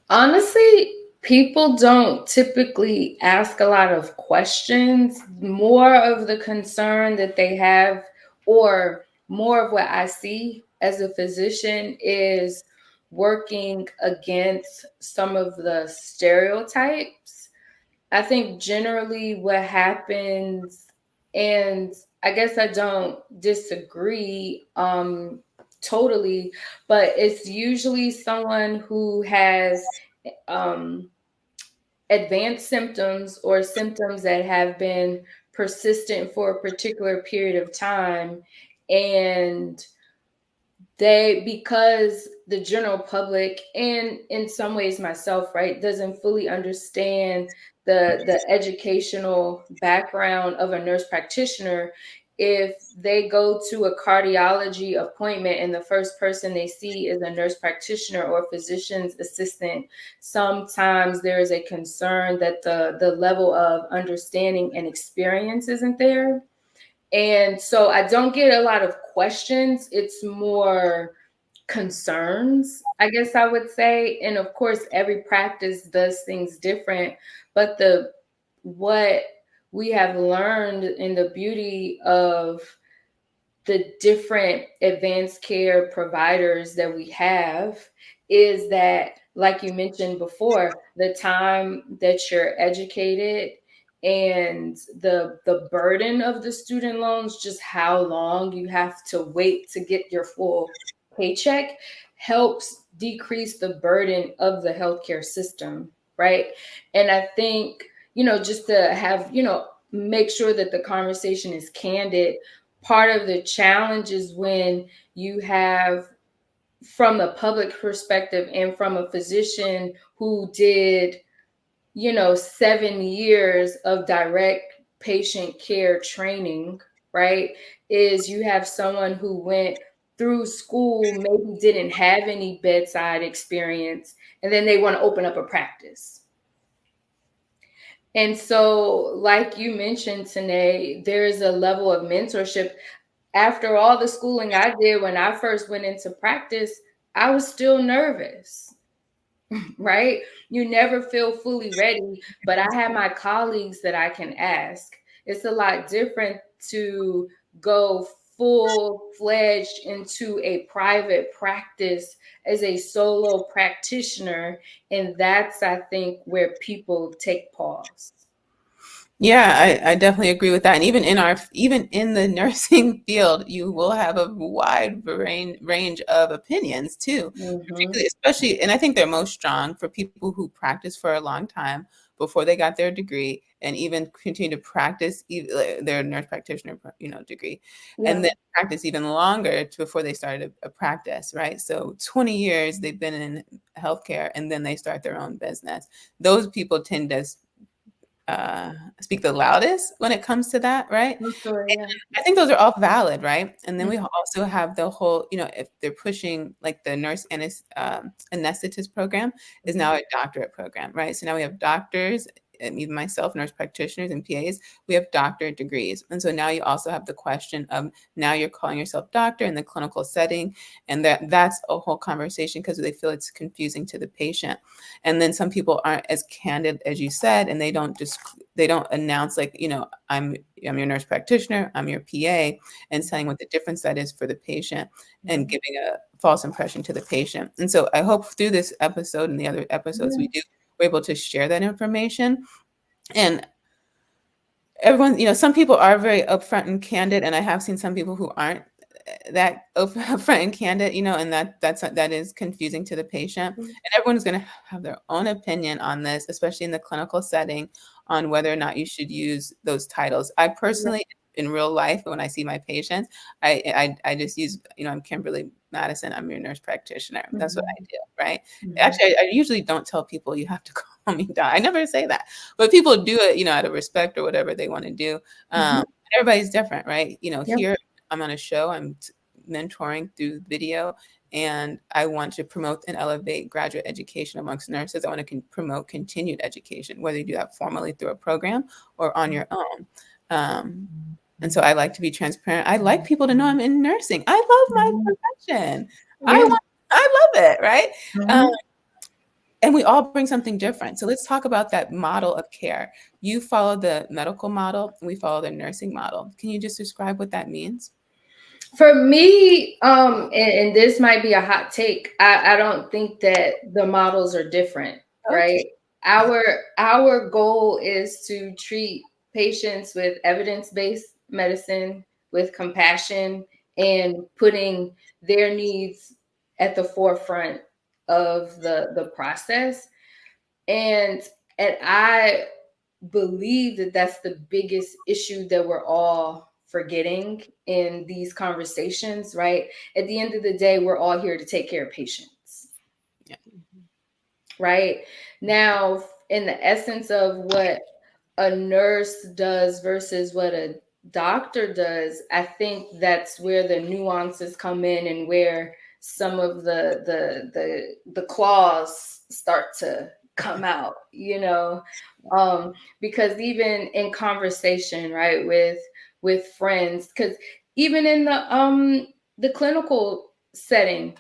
Honestly, people don't typically ask a lot of questions. More of the concern that they have, or more of what I see as a physician, is working against some of the stereotypes. I think generally what happens, and I guess I don't disagree totally, but it's usually someone who has advanced symptoms or symptoms that have been persistent for a particular period of time, and because the general public, and in some ways myself, right, doesn't fully understand the educational background of a nurse practitioner. If they go to a cardiology appointment and the first person they see is a nurse practitioner or physician's assistant, sometimes there is a concern that the level of understanding and experience isn't there. And so I don't get a lot of questions. It's more concerns, I guess I would say. And of course, every practice does things different. But what we have learned in the beauty of the different advanced care providers that we have is that, like you mentioned before, the time that you're educated and the burden of the student loans, just how long you have to wait to get your full paycheck, helps decrease the burden of the healthcare system, right? And I think, just to have, make sure that the conversation is candid. Part of the challenge is when you have, from a public perspective and from a physician who did 7 years of direct patient care training, right? Is you have someone who went through school, maybe didn't have any bedside experience, and then they want to open up a practice. And so, like you mentioned, Teneh, there is a level of mentorship. After all the schooling I did when I first went into practice, I was still nervous. right? You never feel fully ready, but I have my colleagues that I can ask. It's a lot different to go full-fledged into a private practice as a solo practitioner, and that's, I think, where people take pause. Yeah, I definitely agree with that. And even in the nursing field, you will have a wide range of opinions too, particularly, especially, and I think they're most strong for people who practice for a long time before they got their degree, and even continue to practice their nurse practitioner, degree, and then practice even longer before they started a practice, right? So 20 years they've been in healthcare, and then they start their own business. Those people tend to speak the loudest when it comes to that, right? Sure, yeah. I think those are all valid, right? And then we also have the whole, if they're pushing, like the nurse anesthetist program is now a doctorate program, right? So now we have doctors, and even myself, nurse practitioners and PAs, we have doctorate degrees. And so now you also have the question of, now you're calling yourself doctor in the clinical setting, and that's a whole conversation because they feel it's confusing to the patient. And then some people aren't as candid as you said, and they don't announce, like, I'm your nurse practitioner, I'm your PA, and saying what the difference that is for the patient, and giving a false impression to the patient. And so I hope through this episode and the other episodes we're able to share that information. And everyone, some people are very upfront and candid, and I have seen some people who aren't that upfront and candid, and that is confusing to the patient. And everyone's going to have their own opinion on this, especially in the clinical setting, on whether or not you should use those titles. I personally, in real life, when I see my patients, I just use, I'm Kimberly Madison, I'm your nurse practitioner. That's what I do, right? Actually, I usually don't tell people you have to call me doc. I never say that, but people do it, out of respect or whatever they want to do. Everybody's different, right? Here I'm on a show, I'm mentoring through video, and I want to promote and elevate graduate education amongst nurses. I want to promote continued education, whether you do that formally through a program or on your own. And so I like to be transparent. I like people to know I'm in nursing. I love my profession. I love it, right? And we all bring something different. So let's talk about that model of care. You follow the medical model, and we follow the nursing model. Can you just describe what that means? For me, and this might be a hot take, I don't think that the models are different, right? Our goal is to treat patients with evidence-based medicine, with compassion, and putting their needs at the forefront of the process. And I believe that that's the biggest issue that we're all forgetting in these conversations, right? At the end of the day, we're all here to take care of patients. Right? Now, in the essence of what a nurse does versus what a doctor does, I think that's where the nuances come in, and where some of the claws start to come out, because even in conversation, right, with friends, because even in the clinical setting,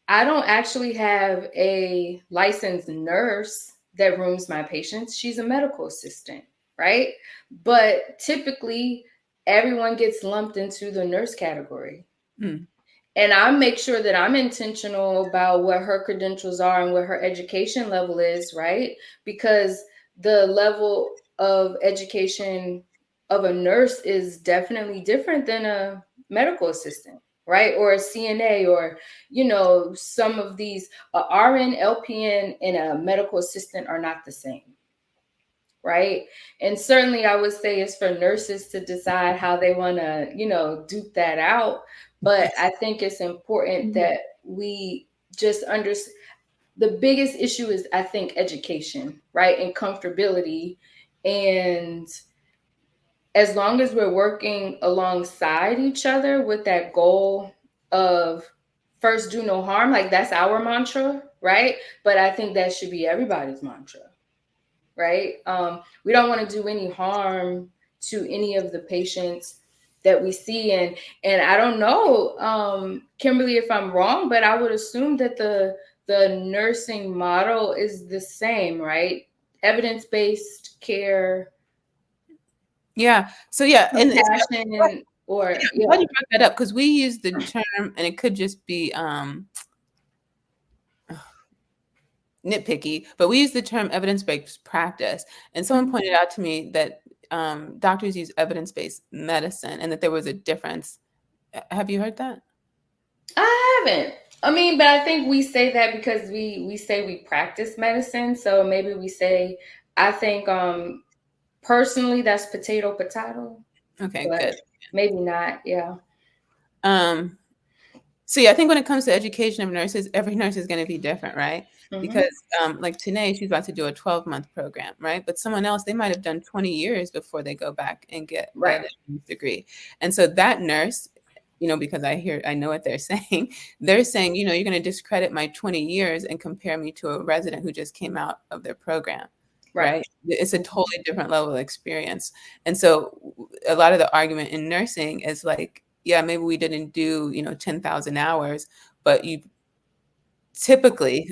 I don't actually have a licensed nurse that rooms my patients. She's a medical assistant, right? But typically, everyone gets lumped into the nurse category. And I make sure that I'm intentional about what her credentials are and what her education level is, right? Because the level of education of a nurse is definitely different than a medical assistant, right? Or a CNA, or, some of these, RN, LPN, and a medical assistant are not the same. Right. And certainly I would say it's for nurses to decide how they want to, duke that out. But I think it's important that we just understand. The biggest issue is, I think, education, right? And comfortability. And as long as we're working alongside each other with that goal of first do no harm, like that's our mantra, right? But I think that should be everybody's mantra. Right? We don't want to do any harm to any of the patients that we see. And I don't know, Kimberly, if I'm wrong, but I would assume that the the nursing model is the same, right? Evidence-based care. Yeah. So yeah, and it's Compassion, or I'm glad you brought that up, because we use the term, and it could just be nitpicky, but we use the term evidence-based practice. And someone pointed out to me that doctors use evidence-based medicine, and that there was a difference. Have you heard that? I haven't. I mean, but I think we say that because we say we practice medicine. So maybe we say, I think personally that's potato. Okay, But good. maybe not. Yeah. So yeah, I think when it comes to education of nurses, every nurse is going to be different, right? Because like Teneh, she's about to do a 12-month program, right? But someone else, they might have done 20 years before they go back and get Right. a degree. And so that nurse, because I know what they're saying. They're saying, you're going to discredit my 20 years and compare me to a resident who just came out of their program, right? It's a totally different level of experience. And so a lot of the argument in nursing is like, yeah, maybe we didn't do, 10,000 hours, but you typically,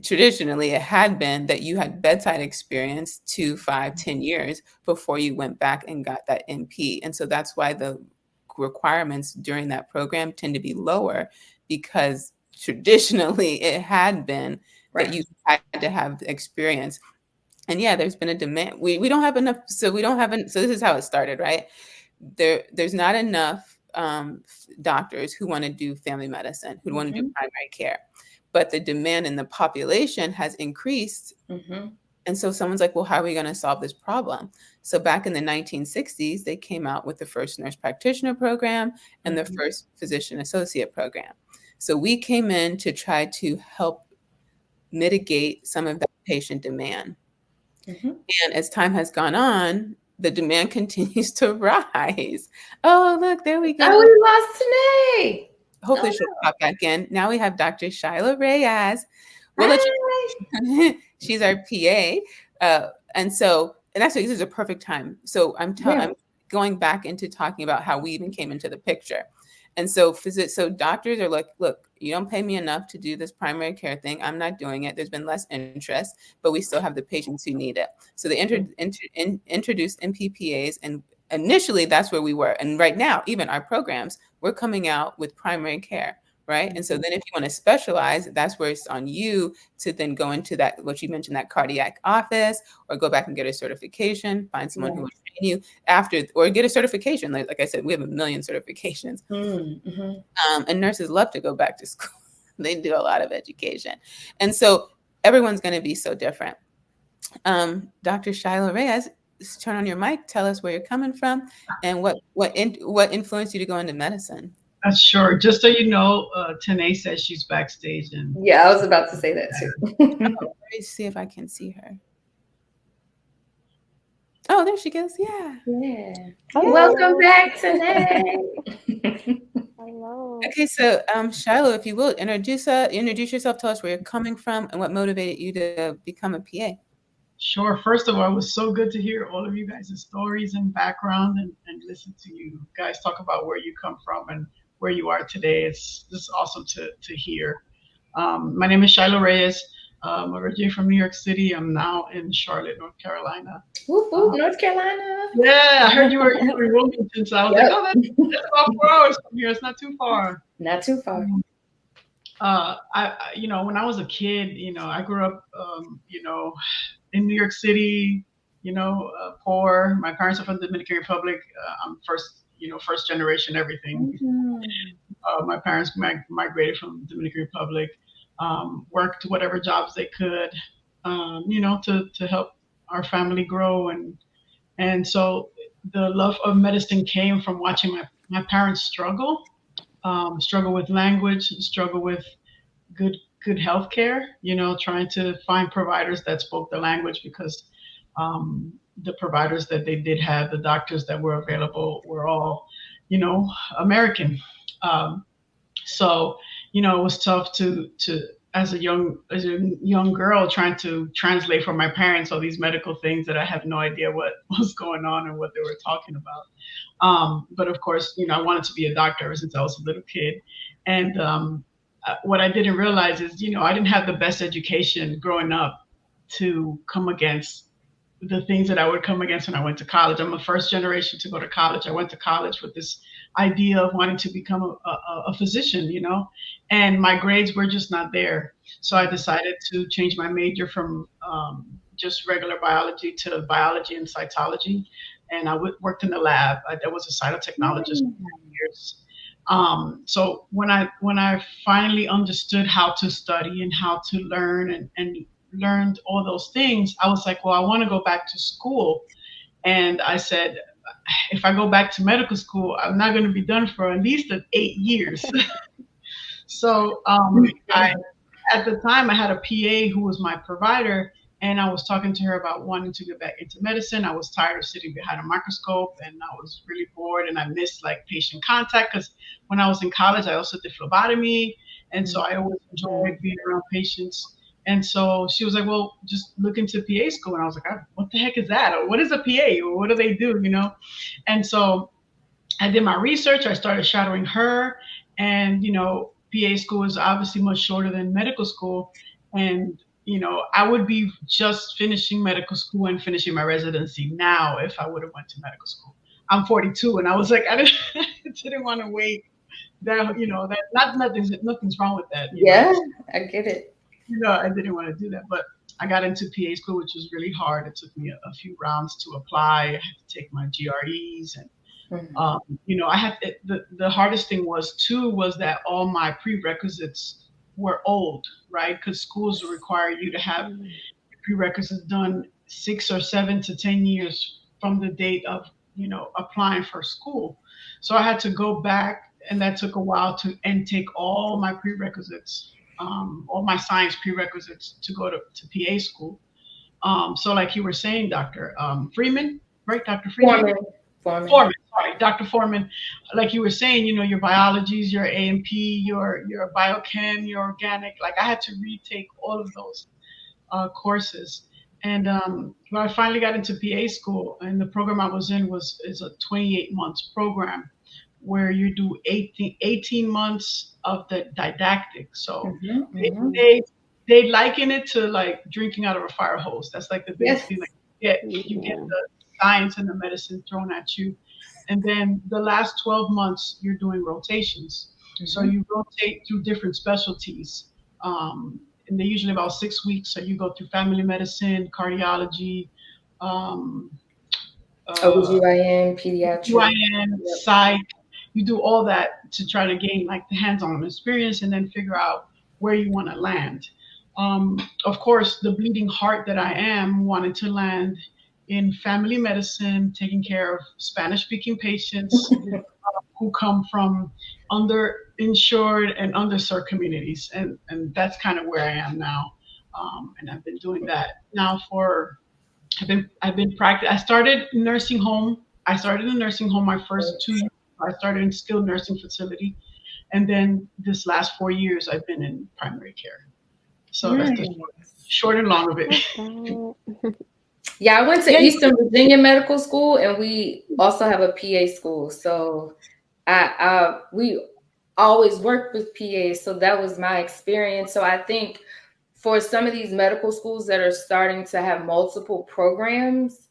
traditionally, it had been that you had bedside experience 2, 5, 10 years before you went back and got that NP. And so that's why the requirements during that program tend to be lower, because traditionally it had been that you had to have experience. And yeah, there's been a demand. We don't have enough. So this is how it started, right? There's not enough doctors who want to do family medicine, who want to do primary care, but the demand in the population has increased. And so someone's like, well, how are we going to solve this problem? So back in the 1960s, they came out with the first nurse practitioner program and the first physician associate program. So we came in to try to help mitigate some of that patient demand. And as time has gone on, the demand continues to rise. Oh, look, there we go. Oh, we lost Teneh. Hopefully she'll pop back in. Now we have Dr. Shaylo Reyes. She's our PA. And actually this is a perfect time. So I'm going back into talking about how we even came into the picture. And so doctors are like, look, you don't pay me enough to do this primary care thing. I'm not doing it. There's been less interest, but we still have the patients who need it. So they introduced MPPAs, and initially that's where we were. And right now, even our programs, we're coming out with primary care, right? And so then if you want to specialize, that's where it's on you to then go into that, what you mentioned, that cardiac office, or go back and get a certification, find someone who will train you after, or get a certification. Like I said, we have 1 million certifications. And nurses love to go back to school. They do a lot of education. And so everyone's going to be so different. Dr. Shaylo Reyes, turn on your mic. Tell us where you're coming from and what influenced you to go into medicine. Sure. Just so you know, Teneh says she's backstage. And I was about to say that too. Let me see if I can see her. Oh, there she goes. Yeah. Welcome back, Teneh. Hello. Okay, so Shaylo, if you will, introduce yourself. Tell us where you're coming from and what motivated you to become a PA. Sure. First of all, it was so good to hear all of you guys' stories and background, and listen to you guys talk about where you come from and where you are today. It's just awesome to hear. My name is Shaylo Reyes. I'm originally from New York City. I'm now in Charlotte, North Carolina. North Carolina. Yeah, I heard you were in Wilmington, so I was like, oh, that's about 4 hours from here. It's not too far. Not too far. I when I was a kid, I grew up, in New York City, poor. My parents are from the Dominican Republic. I'm first generation everything. My parents migrated from the Dominican Republic, worked whatever jobs they could, to help our family grow. And so the love of medicine came from watching my parents struggle with language, struggle with good health care, trying to find providers that spoke the language, because the providers that they did have, the doctors that were available, were all, American. So, it was tough to as a young girl, trying to translate for my parents all these medical things that I have no idea what was going on and what they were talking about. But of course, I wanted to be a doctor ever since I was a little kid. And what I didn't realize is, I didn't have the best education growing up to come against the things that I would come against when I went to college. I'm a first generation to go to college. I went to college with this idea of wanting to become a physician, and my grades were just not there. So I decided to change my major from just regular biology to biology and cytology. And I worked in the lab. I was a cytotechnologist for years. So when I finally understood how to study and how to learn and learned all those things, I was like, well, I want to go back to school. And I said, if I go back to medical school, I'm not going to be done for at least 8 years. So at the time, I had a PA who was my provider, and I was talking to her about wanting to get back into medicine. I was tired of sitting behind a microscope, and I was really bored, and I missed like patient contact, because when I was in college, I also did phlebotomy, and so I always enjoyed being around patients. And so she was like, well, just look into PA school. And I was like, what the heck is that? Or what is a PA? Or what do they do, And so I did my research. I started shadowing her. And, PA school is obviously much shorter than medical school. And, I would be just finishing medical school and finishing my residency now if I would have went to medical school. I'm 42, and I was like, I didn't want to wait. Nothing's wrong with that. I get it. I didn't want to do that, but I got into PA school, which was really hard. It took me a few rounds to apply. I had to take my GREs, and I had the hardest thing was that all my prerequisites were old, right? Because schools require you to have prerequisites done 6 or 7 to 10 years from the date of applying for school. So I had to go back, and that took a while to take all my prerequisites. All my science prerequisites to go to PA school. So like you were saying, Dr. Freeman, right? Dr. Freeman? Foreman. Sorry, Dr. Foreman. Like you were saying, your biologies, your A&P, your biochem, your organic. Like I had to retake all of those courses. And when I finally got into PA school, and the program I was in is a 28 months program where you do 18 months of the didactic. So they liken it to like drinking out of a fire hose. That's like the biggest thing. Like you get the science and the medicine thrown at you. And then the last 12 months, you're doing rotations. So you rotate through different specialties. And they're usually about 6 weeks. So you go through family medicine, cardiology, OBGYN, pediatrics, psych. You do all that to try to gain like the hands-on experience and then figure out where you want to land. Of course, the bleeding heart that I am wanted to land in family medicine, taking care of Spanish-speaking patients who come from underinsured and underserved communities. And that's kind of where I am now. And I've been doing that now I've been practicing. I started in nursing home my first 2 years. I started in skilled nursing facility. And then this last 4 years, I've been in primary care. So that's the short and long of it. Yeah, I went to Eastern Virginia Medical School, and we also have a PA school. So we always worked with PAs. So that was my experience. So I think for some of these medical schools that are starting to have multiple programs,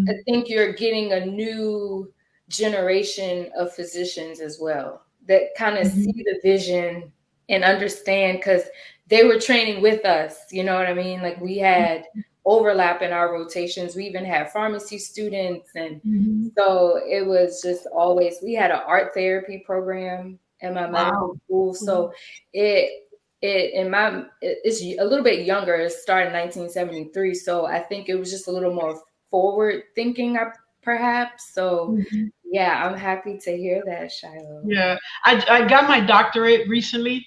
I think you're getting a new generation of physicians as well that kind of see the vision and understand, because they were training with us. You know what I mean? Like we had overlap in our rotations. We even had pharmacy students. And so it was just always, we had an art therapy program in my medical school. So it's a little bit younger. It started in 1973. So I think it was just a little more forward thinking, perhaps. So yeah, I'm happy to hear that, Shaylo. Yeah, I got my doctorate recently.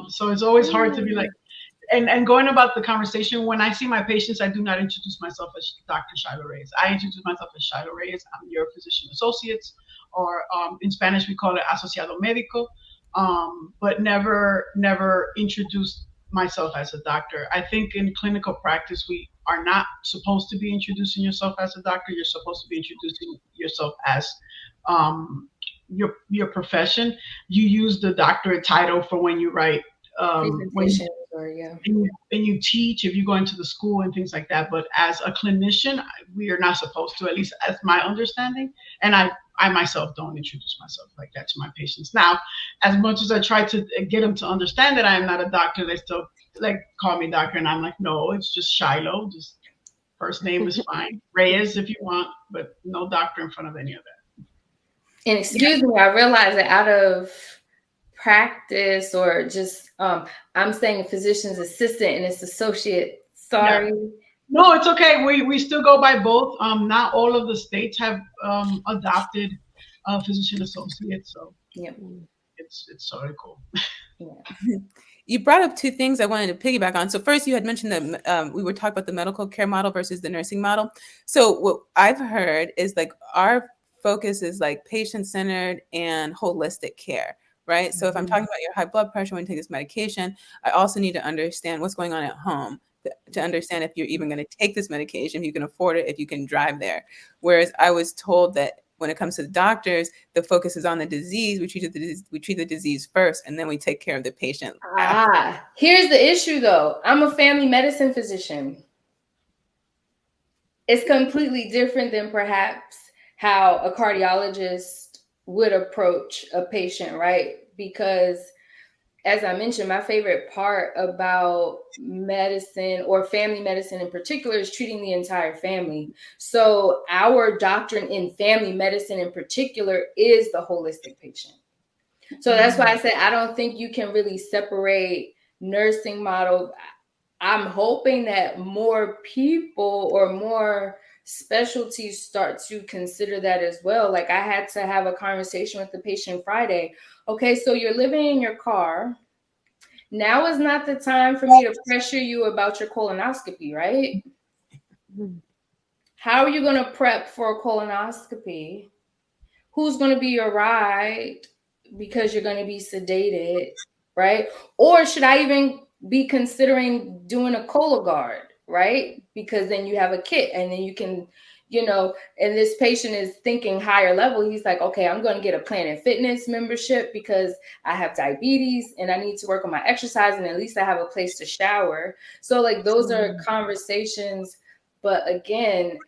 So it's always hard to be like, and going about the conversation, when I see my patients, I do not introduce myself as Dr. Shaylo Reyes. I introduce myself as Shaylo Reyes. I'm your physician associate, or in Spanish, we call it asociado médico, but never introduced myself as a doctor. I think in clinical practice, we are not supposed to be introducing yourself as a doctor. You're supposed to be introducing yourself as your profession. You use the doctorate title for when you write when Presentations or and you teach, if you go into the school and things like that. But as a clinician, we are not supposed to, at least as my understanding. And I myself don't introduce myself like that to my patients. Now, as much as I try to get them to understand that I am not a doctor, they still like call me doctor, and I'm like, no, it's just Shaylo. Just first name is fine. Reyes if you want, but no doctor in front of any of that. And excuse me, I realize that out of practice or just I'm saying physician's assistant and it's associate. Sorry. Yeah. No, it's okay. We still go by both. Not all of the states have adopted physician associates, so yeah, it's sort of cool. Yeah. You brought up two things I wanted to piggyback on. So first, you had mentioned that we were talking about the medical care model versus the nursing model. So what I've heard is like our focus is like patient-centered and holistic care, right? So if I'm talking about your high blood pressure when you take this medication, I also need to understand what's going on at home to understand if you're even going to take this medication, if you can afford it, if you can drive there. Whereas I was told that when it comes to the doctors, the focus is on the disease. We treat the disease first, and then we take care of the patient after. Here's the issue though. I'm a family medicine physician. It's completely different than perhaps how a cardiologist would approach a patient, right? Because as I mentioned, my favorite part about medicine or family medicine in particular is treating the entire family. So our doctrine in family medicine in particular is the holistic patient. So that's why I said I don't think you can really separate nursing model. I'm hoping that more people or more specialties start to consider that as well. Like I had to have a conversation with the patient Friday. Okay, so you're living in your car. Now is not the time for me to pressure you about your colonoscopy, right? How are you going to prep for a colonoscopy? Who's going to be your ride because you're going to be sedated, right? Or should I even be considering doing a Cologuard, right? Because then you have a kit and then you can, and this patient is thinking higher level. He's like, okay, I'm going to get a Planet Fitness membership because I have diabetes and I need to work on my exercise and at least I have a place to shower. So like those are conversations. But again,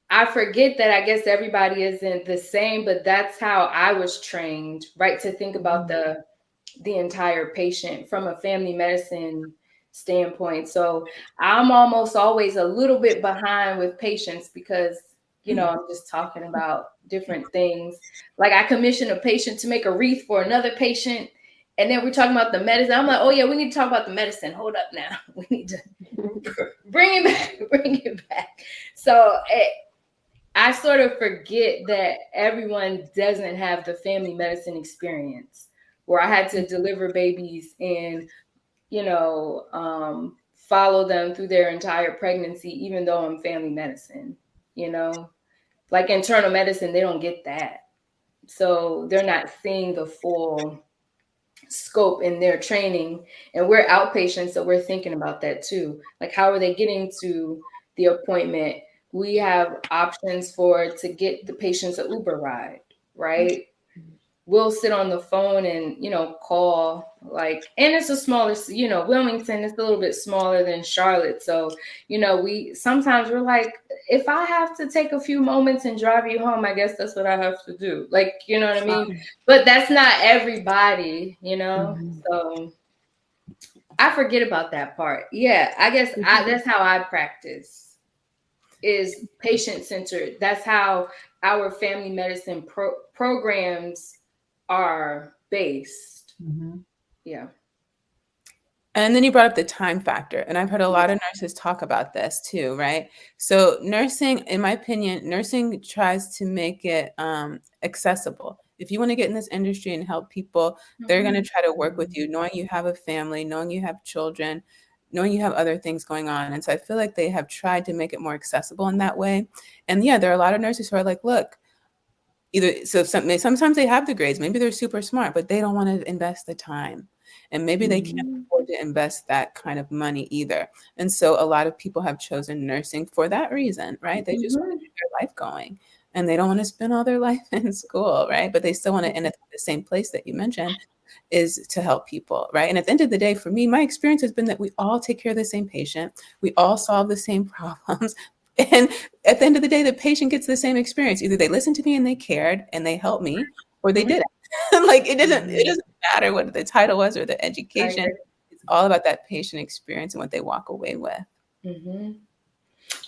I forget that I guess everybody isn't the same, but that's how I was trained, right? To think about the entire patient from a family medicine standpoint. So I'm almost always a little bit behind with patients because, I'm just talking about different things. Like I commissioned a patient to make a wreath for another patient. And then we're talking about the medicine. I'm like, oh yeah, we need to talk about the medicine. Hold up now. We need to bring it back. So I sort of forget that everyone doesn't have the family medicine experience where I had to deliver babies and, follow them through their entire pregnancy, even though I'm family medicine, like internal medicine, they don't get that. So they're not seeing the full scope in their training, and we're outpatients. So we're thinking about that too. Like, how are they getting to the appointment? We have options to get the patients an Uber ride, right? We'll sit on the phone and, call and it's a smaller, Wilmington is a little bit smaller than Charlotte. So, sometimes we're like, if I have to take a few moments and drive you home, I guess that's what I have to do. Like, you know what I mean? But that's not everybody, So I forget about that part. Yeah, I guess that's how I practice, is patient-centered. That's how our family medicine programs are based. Yeah. And then you brought up the time factor. And I've heard a lot of nurses talk about this too, right? So nursing, in my opinion, nursing tries to make it accessible. If you want to get in this industry and help people, they're going to try to work with you, knowing you have a family, knowing you have children, knowing you have other things going on. And so I feel like they have tried to make it more accessible in that way. And yeah, there are a lot of nurses who are like, look, sometimes they have the grades, maybe they're super smart, but they don't want to invest the time. And maybe they can't afford to invest that kind of money either. And so a lot of people have chosen nursing for that reason, right? They just want to keep their life going. and they don't want to spend all their life in school, right? But they still want to end at the same place that you mentioned, is to help people, right? And at the end of the day, for me, my experience has been that we all take care of the same patient. We all solve the same problems. And at the end of the day, the patient gets the same experience. Either they listened to me and they cared and they helped me, or they didn't. Like it doesn't matter what the title was or the education. It's all about that patient experience and what they walk away with.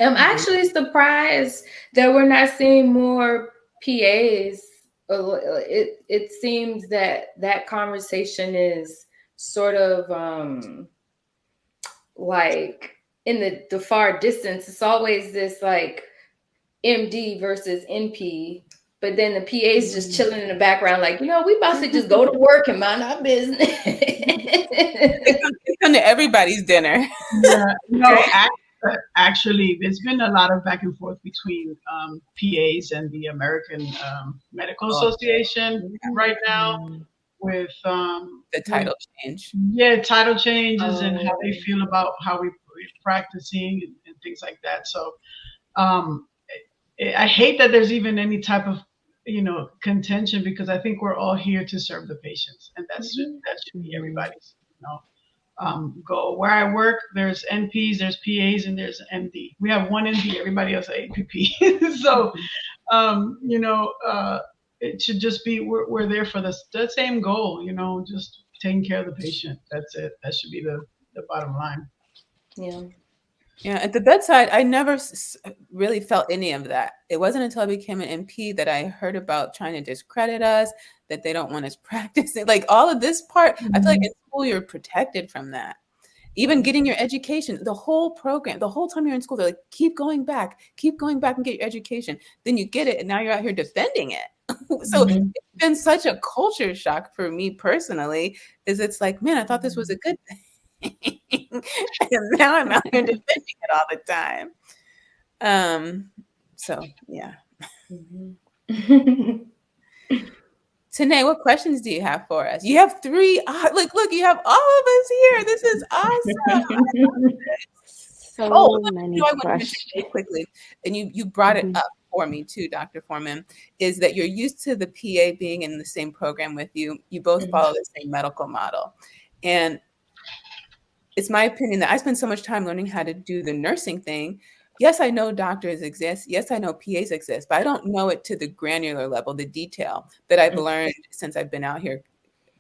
I'm actually surprised that we're not seeing more PAs. It seems that conversation is sort of like in the far distance. It's always this like MD versus NP, but then the PA's just chilling in the background, like, we about to just go to work and mind our business. They come to everybody's dinner. Yeah, no, actually, there's been a lot of back and forth between PAs and the American Medical Association right now with the title change. Yeah, title changes and how they feel about how we're practicing and things like that. So I hate that there's even any type of contention, because I think we're all here to serve the patients, and that should be everybody's goal. Where I work, there's NPs, there's PAs, and there's MD. We have one MD, everybody else APP. So it should just be we're there for the same goal, just taking care of the patient. That's it. That should be the bottom line. Yeah, at the bedside, I never really felt any of that. It wasn't until I became an NP that I heard about trying to discredit us, that they don't want us practicing. Like all of this part, I feel like in school you're protected from that. Even getting your education, the whole program, the whole time you're in school, they're like, keep going back and get your education. Then you get it, and now you're out here defending it. So it's been such a culture shock for me personally, is it's like, man, I thought this was a good thing. And now I'm out here defending it all the time. So yeah. Teneh, what questions do you have for us? You have 3. Look, you have all of us here. This is awesome. So many questions. Quickly, and you brought it up for me too, Dr. Foreman, is that you're used to the PA being in the same program with you. You both follow the same medical model. And it's my opinion that I spend so much time learning how to do the nursing thing. Yes, I know doctors exist. Yes, I know PAs exist, but I don't know it to the granular level, the detail that I've learned since I've been out here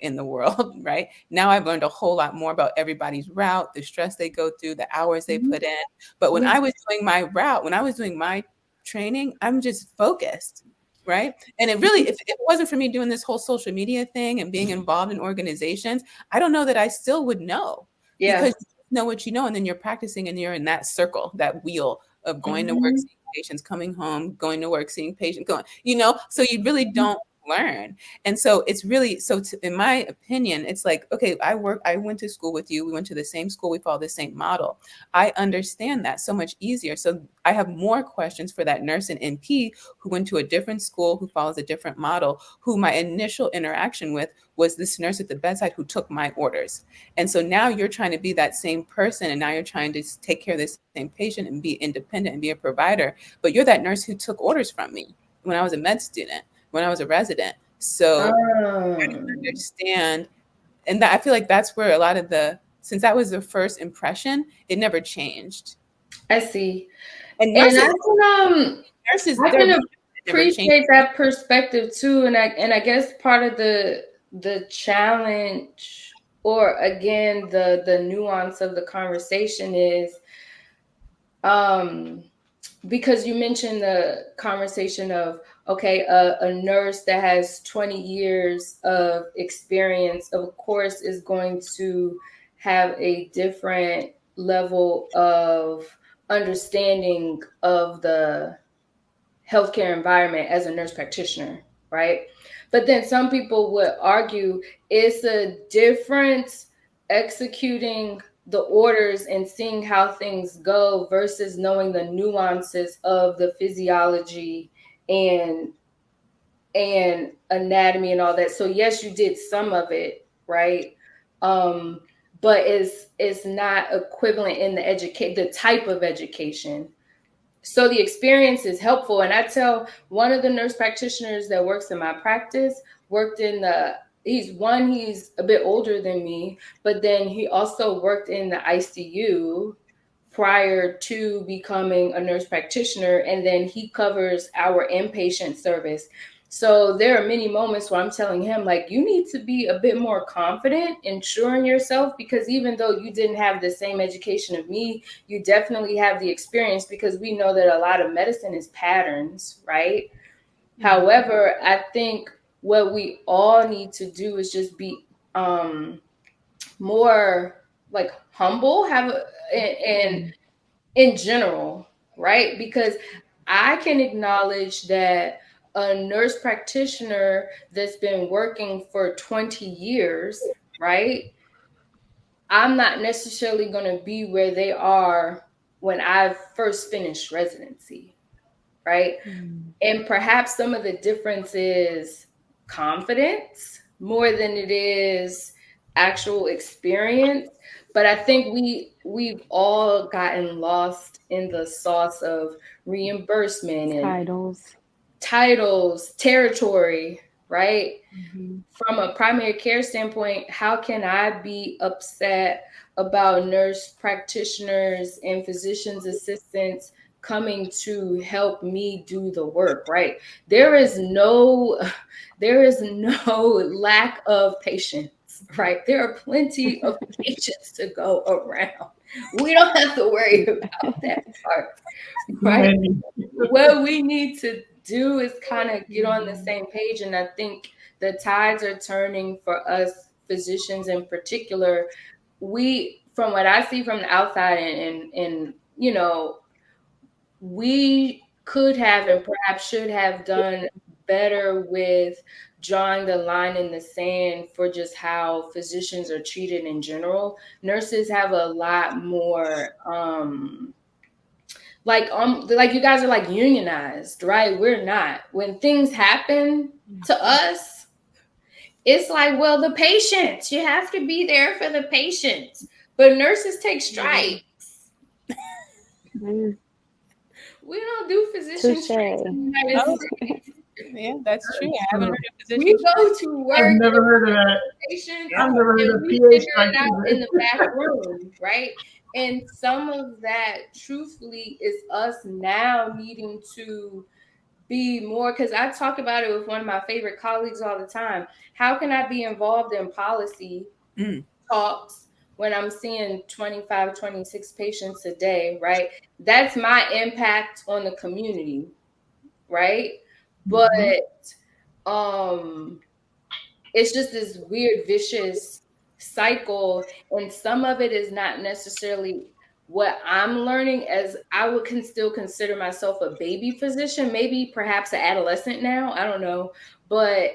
in the world, right? Now I've learned a whole lot more about everybody's route, the stress they go through, the hours they put in. But when I was doing my route, when I was doing my training, I'm just focused, right? And it really, if it wasn't for me doing this whole social media thing and being involved in organizations, I don't know that I still would know. Because you know what you know, and then you're practicing and you're in that circle, that wheel of going to work, seeing patients, coming home, going to work, seeing patients, going, so you really don't learn. And so it's really, in my opinion, it's like, okay, I went to school with you. We went to the same school. We follow the same model. I understand that so much easier. So I have more questions for that nurse and NP who went to a different school, who follows a different model, who my initial interaction with was this nurse at the bedside who took my orders. And so now you're trying to be that same person, and now you're trying to take care of this same patient and be independent and be a provider. But you're that nurse who took orders from me when I was a med student, when I was a resident. So I understand. And that, I feel like that's where a lot of since that was the first impression, it never changed. I see. And nurses, I can appreciate that perspective too. And I guess part of the challenge, or again, the nuance of the conversation is, because you mentioned the conversation of, okay, a nurse that has 20 years of experience, of course, is going to have a different level of understanding of the healthcare environment as a nurse practitioner, right? But then some people would argue it's a difference executing the orders and seeing how things go versus knowing the nuances of the physiology and anatomy and all that. So yes, you did some of it, right? But it's not equivalent in the type of education. So the experience is helpful. And I tell one of the nurse practitioners that works in my practice, worked in he's a bit older than me, but then he also worked in the ICU prior to becoming a nurse practitioner. And then he covers our inpatient service. So there are many moments where I'm telling him, like, you need to be a bit more confident insuring yourself, because even though you didn't have the same education of me, you definitely have the experience, because we know that a lot of medicine is patterns, right? Mm-hmm. However, I think what we all need to do is just be more like humble, and in general, right? Because I can acknowledge that a nurse practitioner that's been working for 20 years, right? I'm not necessarily going to be where they are when I first finished residency, right? Mm. And perhaps some of the difference is confidence more than it is actual experience. But I think we've all gotten lost in the sauce of reimbursement and titles, territory, right? Mm-hmm. From a primary care standpoint, how can I be upset about nurse practitioners and physician's assistants coming to help me do the work, right? There is no lack of patience, right? There are plenty of patients to go around. We don't have to worry about that part, right? What we need to do is kind of get on the same page. And I think the tides are turning for us physicians in particular. From what I see from the outside, and you know, we could have and perhaps should have done better with drawing the line in the sand for just how physicians are treated in general. Nurses have a lot more like you guys are like unionized, right? We're not. When things happen to us, it's like, well, the patients, you have to be there for the patients. But nurses take strikes. We don't do physician strikes in the United States. Yeah, that's true. I haven't heard of physician We go to work. I've never heard of that. Patients, I've never heard of we PA figure strikes it out in the back room, right? And some of that, truthfully, is us now needing to be more, because I talk about it with one of my favorite colleagues all the time. How can I be involved in policy talks when I'm seeing 25, 26 patients a day, right? That's my impact on the community, right? But it's just this weird, vicious cycle. And some of it is not necessarily what I'm learning, as I can still consider myself a baby physician, maybe perhaps an adolescent now, I don't know. But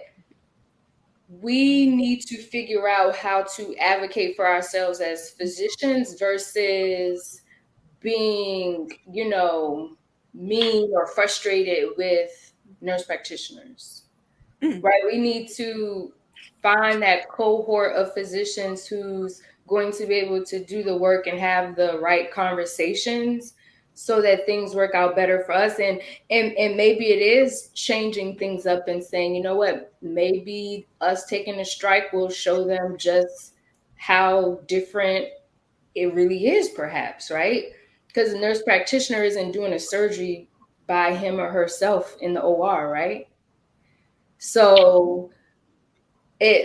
we need to figure out how to advocate for ourselves as physicians versus being, mean or frustrated with nurse practitioners, right? We need to find that cohort of physicians who's going to be able to do the work and have the right conversations so that things work out better for us. And maybe it is changing things up and saying, you know what, maybe us taking a strike will show them just how different it really is, perhaps, right? Because a nurse practitioner isn't doing a surgery by him or herself in the OR, right? So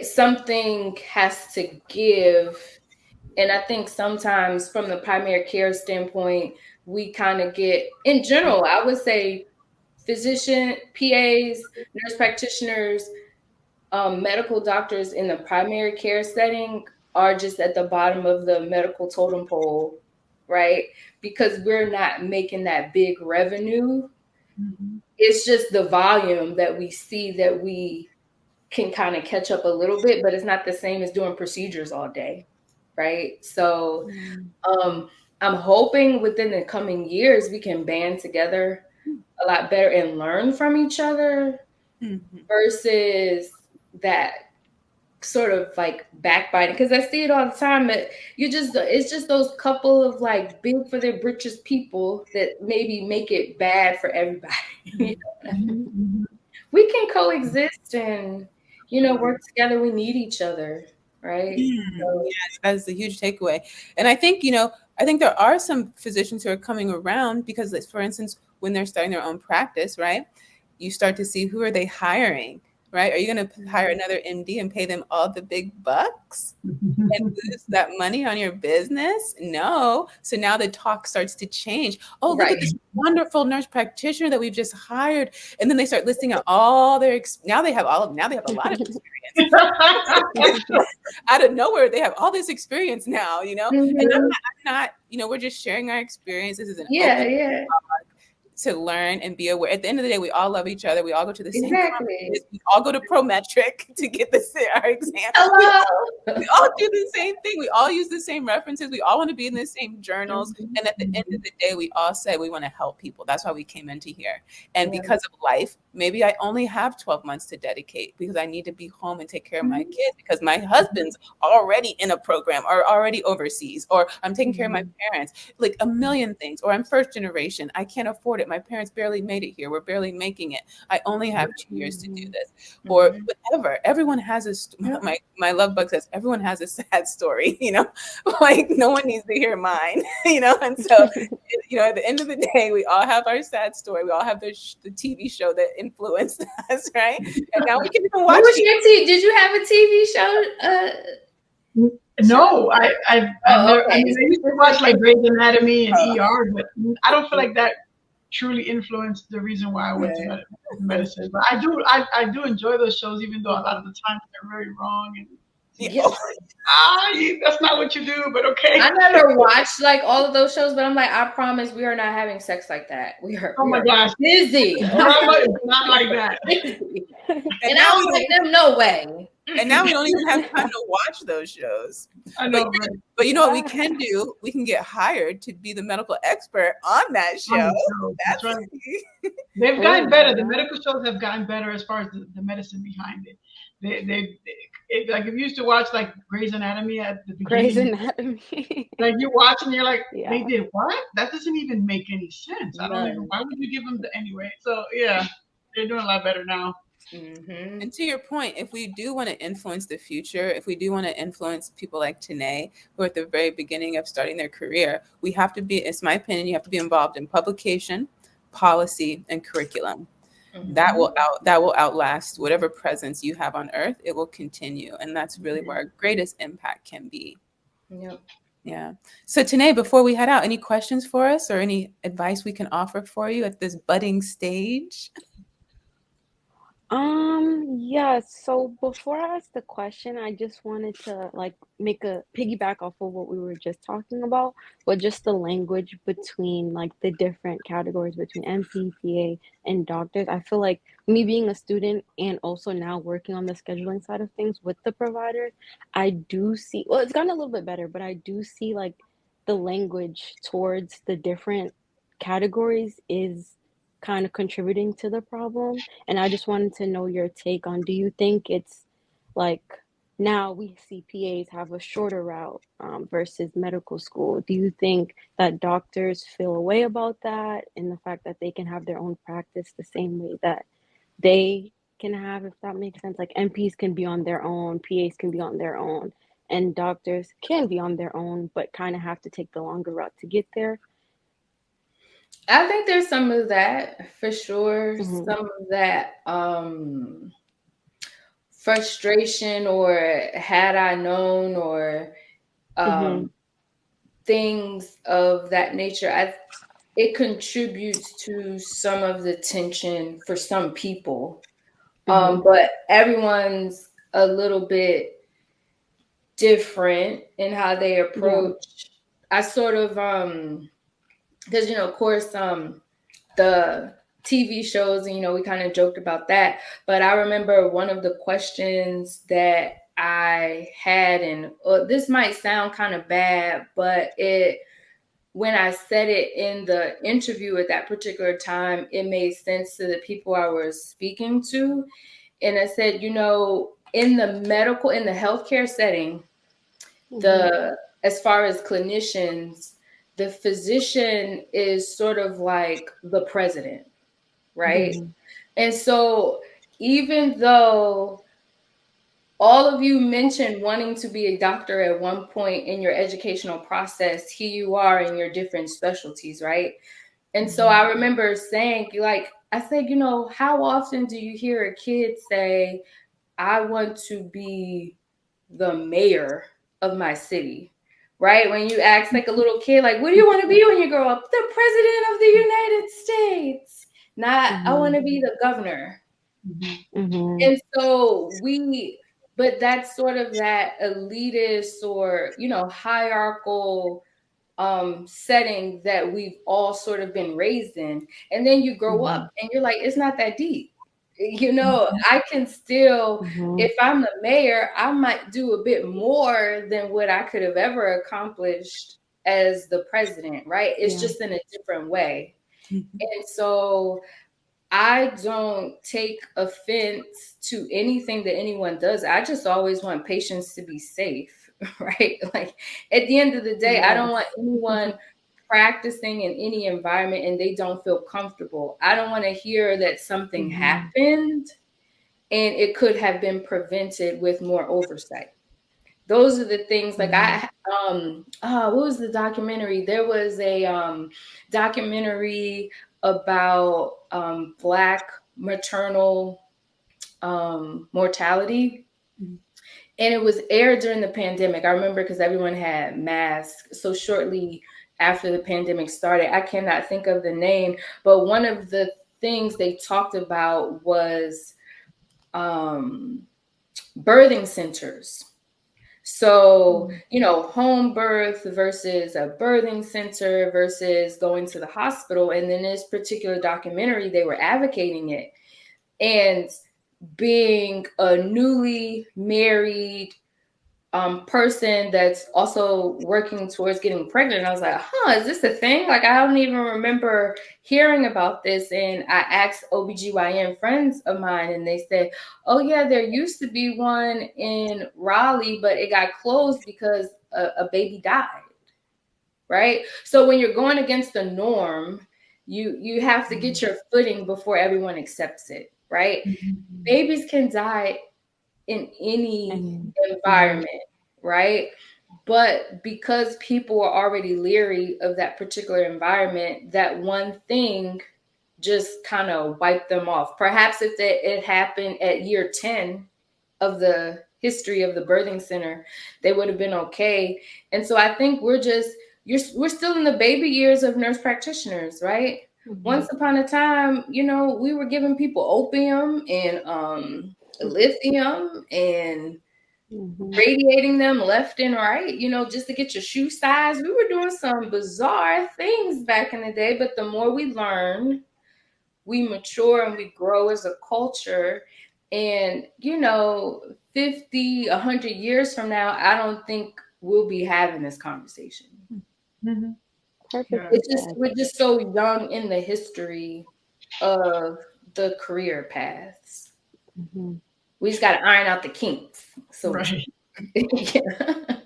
something has to give. And I think sometimes from the primary care standpoint, we kind of get, in general, I would say physician, PAs, nurse practitioners, medical doctors in the primary care setting are just at the bottom of the medical totem pole, right? Because we're not making that big revenue. It's just the volume that we see that we can kind of catch up a little bit, but it's not the same as doing procedures all day, right? So I'm hoping within the coming years we can band together a lot better and learn from each other versus that sort of like backbiting, because I see it all the time that it's just those couple of like big for their britches people that maybe make it bad for everybody. You know? We can coexist and, you know, work together. We need each other, right? Yes, that is a huge takeaway. And I think, you know, I think there are some physicians who are coming around because, for instance, when they're starting their own practice, right, you start to see who are they hiring, right? Are you going to hire another MD and pay them all the big bucks and lose that money on your business? No. So now the talk starts to change. Oh, look at this wonderful nurse practitioner that we've just hired. And then they start listing out all their, now they have a lot of experience. Out of nowhere, they have all this experience now, you know? And I'm not, you know, we're just sharing our experience. This is an open to learn and be aware. At the end of the day, we all love each other. We all go to the same conferences. We all go to Prometric to get our exam. We all do the same thing. We all use the same references. We all want to be in the same journals. And at the end of the day, we all say we want to help people. That's why we came into here. And because of life, maybe I only have 12 months to dedicate because I need to be home and take care of my kids because my husband's already in a program or already overseas, or I'm taking care of my parents, like a million things, or I'm first generation. I can't afford it. My parents barely made it here. We're barely making it. I only have 2 years to do this, or whatever. Everyone has my love bug says everyone has a sad story, you know, like no one needs to hear mine, you know. And so, you know, at the end of the day, we all have our sad story. We all have the TV show that influenced us, right? And now we can even watch. What was your Did you have a TV show? No, I used to watch like Grey's Anatomy and ER, but I don't feel like that truly influenced the reason why I went to medicine. But I do enjoy those shows, even though a lot of the time they're very wrong and that's not what you do, but okay. I never watched like all of those shows, but I'm like, I promise we are not having sex like that. We are. Oh my gosh, busy. Not like that. And I was like, them, no way. And now we don't even have time to watch those shows. I know, but you know what we can do? We can get hired to be the medical expert on that show. That's right. They've gotten better. The medical shows have gotten better as far as the medicine behind it. They like if you used to watch like Grey's Anatomy at the beginning. Grey's Anatomy. Like you watch and you're like, they did what? That doesn't even make any sense. I don't even. Why would you give them anyway? So yeah, they're doing a lot better now. And to your point, if we do want to influence the future, if we do want to influence people like Teneh, who are at the very beginning of starting their career, we have to be, it's my opinion, you have to be involved in publication, policy, and curriculum. That will outlast whatever presence you have on earth. It will continue. And that's really where our greatest impact can be. Yeah. So Teneh, before we head out, any questions for us or any advice we can offer for you at this budding stage? Yeah, so before I ask the question, I just wanted to like make a piggyback off of what we were just talking about, but just the language between like the different categories between MP, PA, and doctors. I feel like me being a student and also now working on the scheduling side of things with the providers, I do see, well, it's gotten a little bit better, but I do see like the language towards the different categories is kind of contributing to the problem. And I just wanted to know your take on, do you think it's like now we see PAs have a shorter route versus medical school? Do you think that doctors feel a way about that and the fact that they can have their own practice the same way that they can have, if that makes sense? Like MPs can be on their own, PAs can be on their own, and doctors can be on their own, but kind of have to take the longer route to get there. I think there's some of that for sure. Some of that frustration or had I known or things of that nature. It contributes to some of the tension for some people. But everyone's a little bit different in how they approach. I sort of because, you know, of course, the TV shows, and, you know, we kind of joked about that. But I remember one of the questions that I had, and this might sound kind of bad, but when I said it in the interview at that particular time, it made sense to the people I was speaking to. And I said, you know, in the healthcare setting, as far as clinicians, the physician is sort of like the president, right? And so even though all of you mentioned wanting to be a doctor at one point in your educational process, here you are in your different specialties, right? And so I remember saying, like, I said, you know, how often do you hear a kid say, I want to be the mayor of my city, right? When you ask like a little kid, like, what do you want to be when you grow up? The president of the United States. Not, I want to be the governor. And so but that's sort of that elitist or, you know, hierarchical setting that we've all sort of been raised in. And then you grow up and you're like, it's not that deep. You know, I can still, if I'm the mayor, I might do a bit more than what I could have ever accomplished as the president, right? It's just in a different way. And so I don't take offense to anything that anyone does. I just always want patients to be safe, right? Like at the end of the day, I don't want anyone practicing in any environment and they don't feel comfortable. I don't want to hear that something happened and it could have been prevented with more oversight. Those are the things like what was the documentary? There was a documentary about Black maternal mortality. And it was aired during the pandemic. I remember because everyone had masks. So shortly after the pandemic started, I cannot think of the name, but one of the things they talked about was birthing centers. So, you know, home birth versus a birthing center versus going to the hospital. And in this particular documentary, they were advocating it. And being a newly married person that's also working towards getting pregnant, I was like, is this a thing? Like, I don't even remember hearing about this. And I asked OBGYN friends of mine and they said, oh yeah, there used to be one in Raleigh, but it got closed because a baby died, right? So when you're going against the norm, you have to get your footing before everyone accepts it, right? Babies can die in any environment, right? But because people are already leery of that particular environment, that one thing just kind of wiped them off. Perhaps if it happened at year 10 of the history of the birthing center, they would have been okay. And so I think we're still in the baby years of nurse practitioners, right? Once upon a time, you know, we were giving people opium and lithium and radiating them left and right, you know, just to get your shoe size. We were doing some bizarre things back in the day, but the more we learn, we mature and we grow as a culture. And, you know, 50, 100 years from now, I don't think we'll be having this conversation. Perfect. We're just so young in the history of the career paths. We just got to iron out the kinks. So Right. Yeah.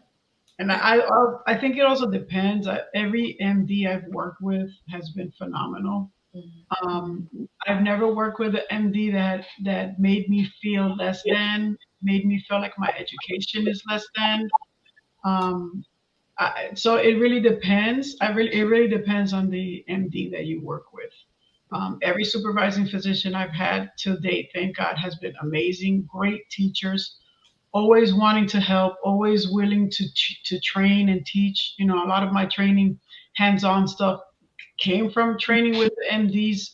And I think it also depends. Every MD I've worked with has been phenomenal. I've never worked with an MD that made me feel less than, made me feel like my education is less than. So it really depends. It really depends on the MD that you work with. Every supervising physician I've had to date, thank God, has been amazing, great teachers, always wanting to help, always willing to train and teach. You know, a lot of my training, hands-on stuff, came from training with MDs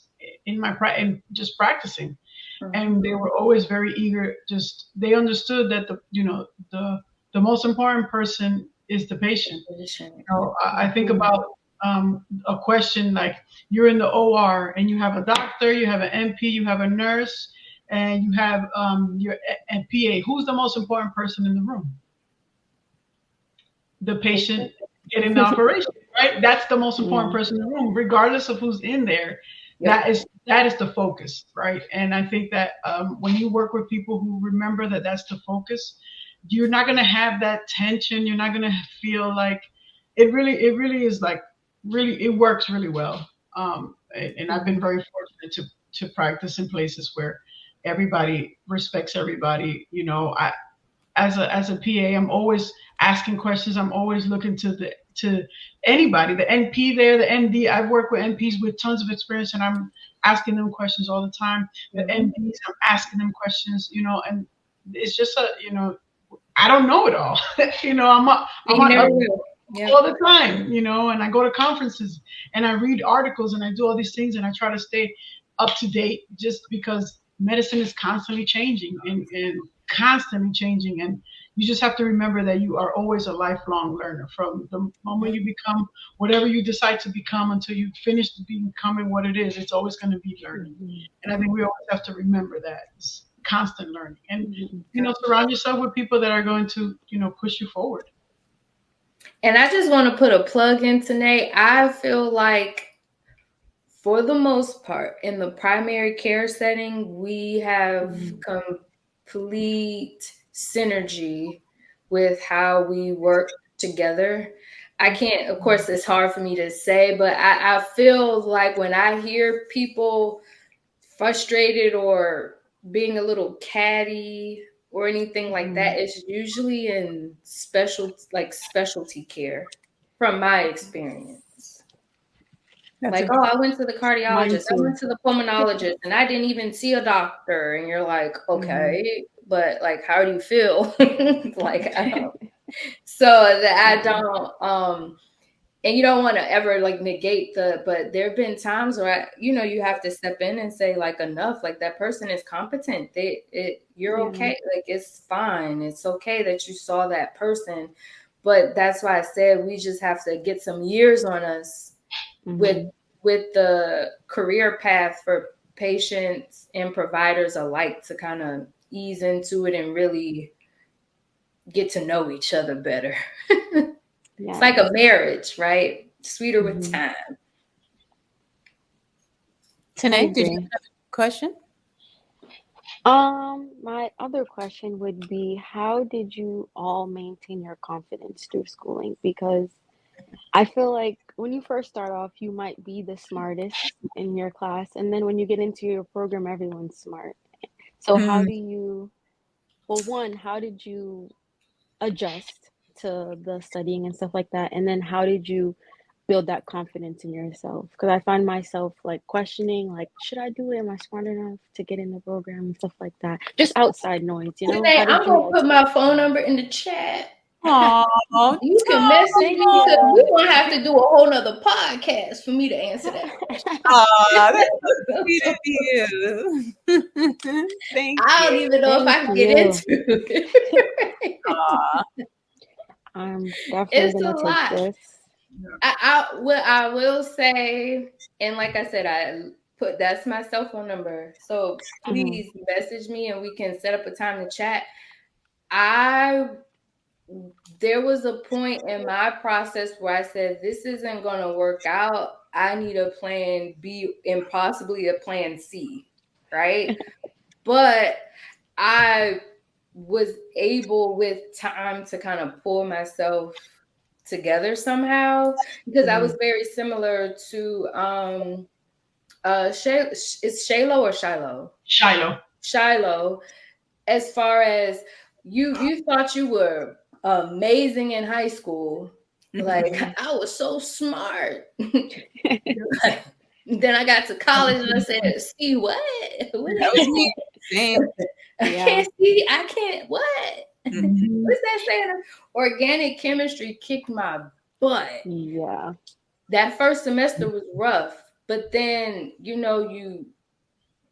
in just practicing, and they were always very eager. They understood that the most important person is the patient. You know, I think about a question like, you're in the OR and you have a doctor, you have an NP, you have a nurse, and you have your PA. Who's the most important person in the room? The patient getting the operation, right? That's the most important person in the room, regardless of who's in there. That is that is the focus, right? And I think that when you work with people who remember that that's the focus, you're not going to have that tension. You're not going to feel like it really is like really, it works really well. And I've been very fortunate to practice in places where everybody respects everybody. You know, as a PA, I'm always asking questions. I'm always looking to anybody, the NP there, the ND. I've worked with NPs with tons of experience, and I'm asking them questions all the time. The NDs, I'm asking them questions, you know, and it's just I don't know it all. I'm on all the time, and I go to conferences and I read articles and I do all these things and I try to stay up to date just because medicine is constantly changing and constantly changing. And you just have to remember that you are always a lifelong learner from the moment you become whatever you decide to become until you finish becoming what it is. It's always going to be learning. And I think we always have to remember that. It's constant learning. And, surround yourself with people that are going to, push you forward. And I just want to put a plug in Teneh. I feel like for the most part, in the primary care setting, we have complete synergy with how we work together. I can't, of course, it's hard for me to say, but I feel like when I hear people frustrated or being a little catty or anything like that, it's usually in specialty care from my experience. Like, I went to the cardiologist, I went to the pulmonologist, and I didn't even see a doctor. And you're like, okay, but like, how do you feel? Like, I don't. So that I don't. And you don't want to ever like negate but there have been times where you have to step in and say like, enough. Like, that person is competent. You're okay. Like, it's fine. It's okay that you saw that person. But that's why I said we just have to get some years on us with the career path for patients and providers alike to kind of ease into it and really get to know each other better. It's like a marriage, right? Sweeter with time. Teneh, did you have a question? My other question would be, how did you all maintain your confidence through schooling? Because I feel like when you first start off, you might be the smartest in your class, and then when you get into your program, everyone's smart. So how did you adjust to the studying and stuff like that? And then how did you build that confidence in yourself? Because I find myself like questioning, like, should I do it? Am I smart enough to get in the program and stuff like that? Just outside noise, Hey, I'm gonna put my phone number in the chat. Oh, you can message me because we're gonna have to do a whole nother podcast for me to answer that question. That's so sweet of you. Thank you. I don't even know if I can get into it. I'm definitely gonna take this. What I will say, and like I said, that's my cell phone number. So please message me and we can set up a time to chat. There was a point in my process where I said, this isn't going to work out. I need a plan B and possibly a plan C, right? But I was able with time to kind of pull myself together somehow, because I was very similar to is Shaylo or Shaylo? Shaylo. As far as you thought you were amazing in high school, like I was so smart. Then I got to college and I said, "See what? That was me. Same. I can't see. I can't. What? What's that saying? Organic chemistry kicked my butt. Yeah. That first semester was rough, but then you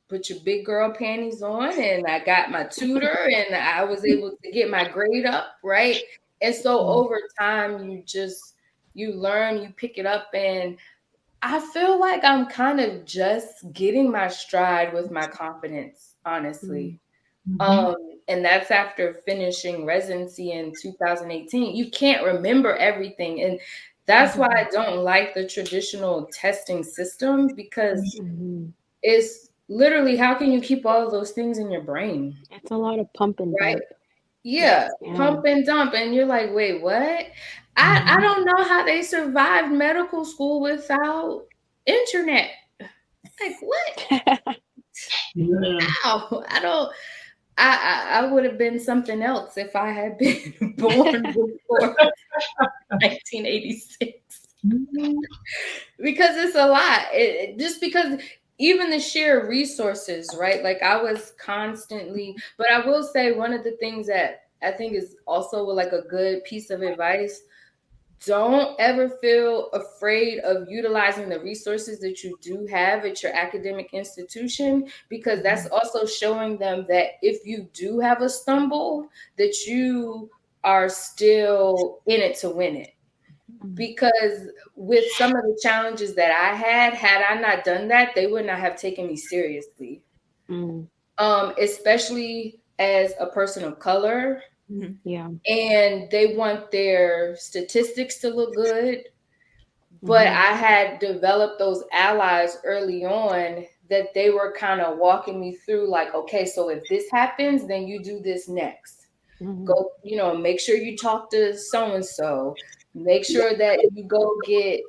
put your big girl panties on, and I got my tutor, and I was able to get my grade up, right? And so over time, you learn, you pick it up, and I feel like I'm kind of just getting my stride with my confidence, honestly. And that's after finishing residency in 2018. You can't remember everything. And that's why I don't like the traditional testing system, because it's literally, how can you keep all of those things in your brain? It's a lot of pump and Right? dump. Yeah, Yeah. pump and dump. And you're like, wait, what? I don't know how they survived medical school without internet. Like, what? Yeah. How? I would have been something else if I had been born before 1986. Because it's a lot. Just because even the sheer resources, right? Like I was constantly, but I will say one of the things that I think is also like a good piece of advice: don't ever feel afraid of utilizing the resources that you do have at your academic institution, because that's also showing them that if you do have a stumble, that you are still in it to win it. Because with some of the challenges that I had I not done that, they would not have taken me seriously. Especially as a person of color. Yeah. And they want their statistics to look good. But I had developed those allies early on that they were kind of walking me through, like, okay, so if this happens, then you do this next. Go, make sure you talk to so-and-so. Make sure that you go get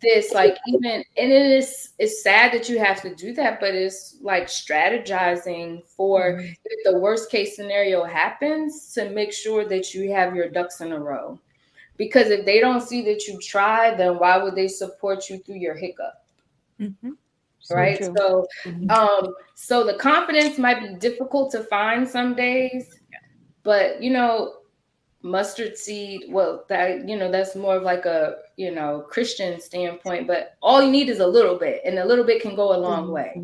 this, like, even, and it's sad that you have to do that, but it's like strategizing for if the worst case scenario happens, to make sure that you have your ducks in a row. Because if they don't see that you try, then why would they support you through your hiccup? Right? So, so the confidence might be difficult to find some days, but mustard seed, well, that that's more of like a Christian standpoint, but all you need is a little bit, and a little bit can go a long way.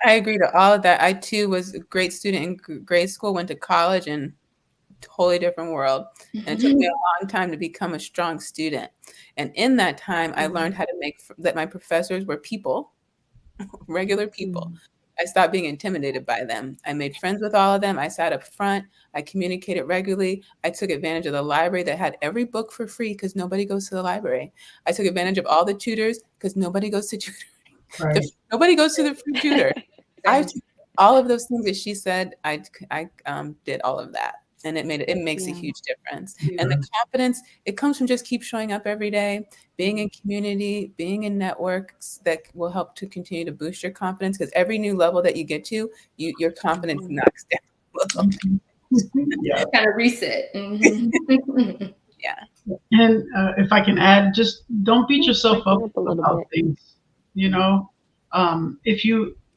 I agree to all of that. I too was a great student in grade school, went to college, and totally different world. And it took me a long time to become a strong student. And in that time, I learned how to that my professors were people, regular people. I stopped being intimidated by them. I made friends with all of them. I sat up front. I communicated regularly. I took advantage of the library that had every book for free because nobody goes to the library. I took advantage of all the tutors because nobody goes to tutoring. Right. Nobody goes to the free tutor. I took all of those things that she said. I did all of that. And it makes a huge difference. And the confidence, it comes from just keep showing up every day, being in community, being in networks that will help to continue to boost your confidence, because every new level that you get to, your confidence knocks down. Kind of reset. Yeah. And if I can add, just don't beat yourself up about things.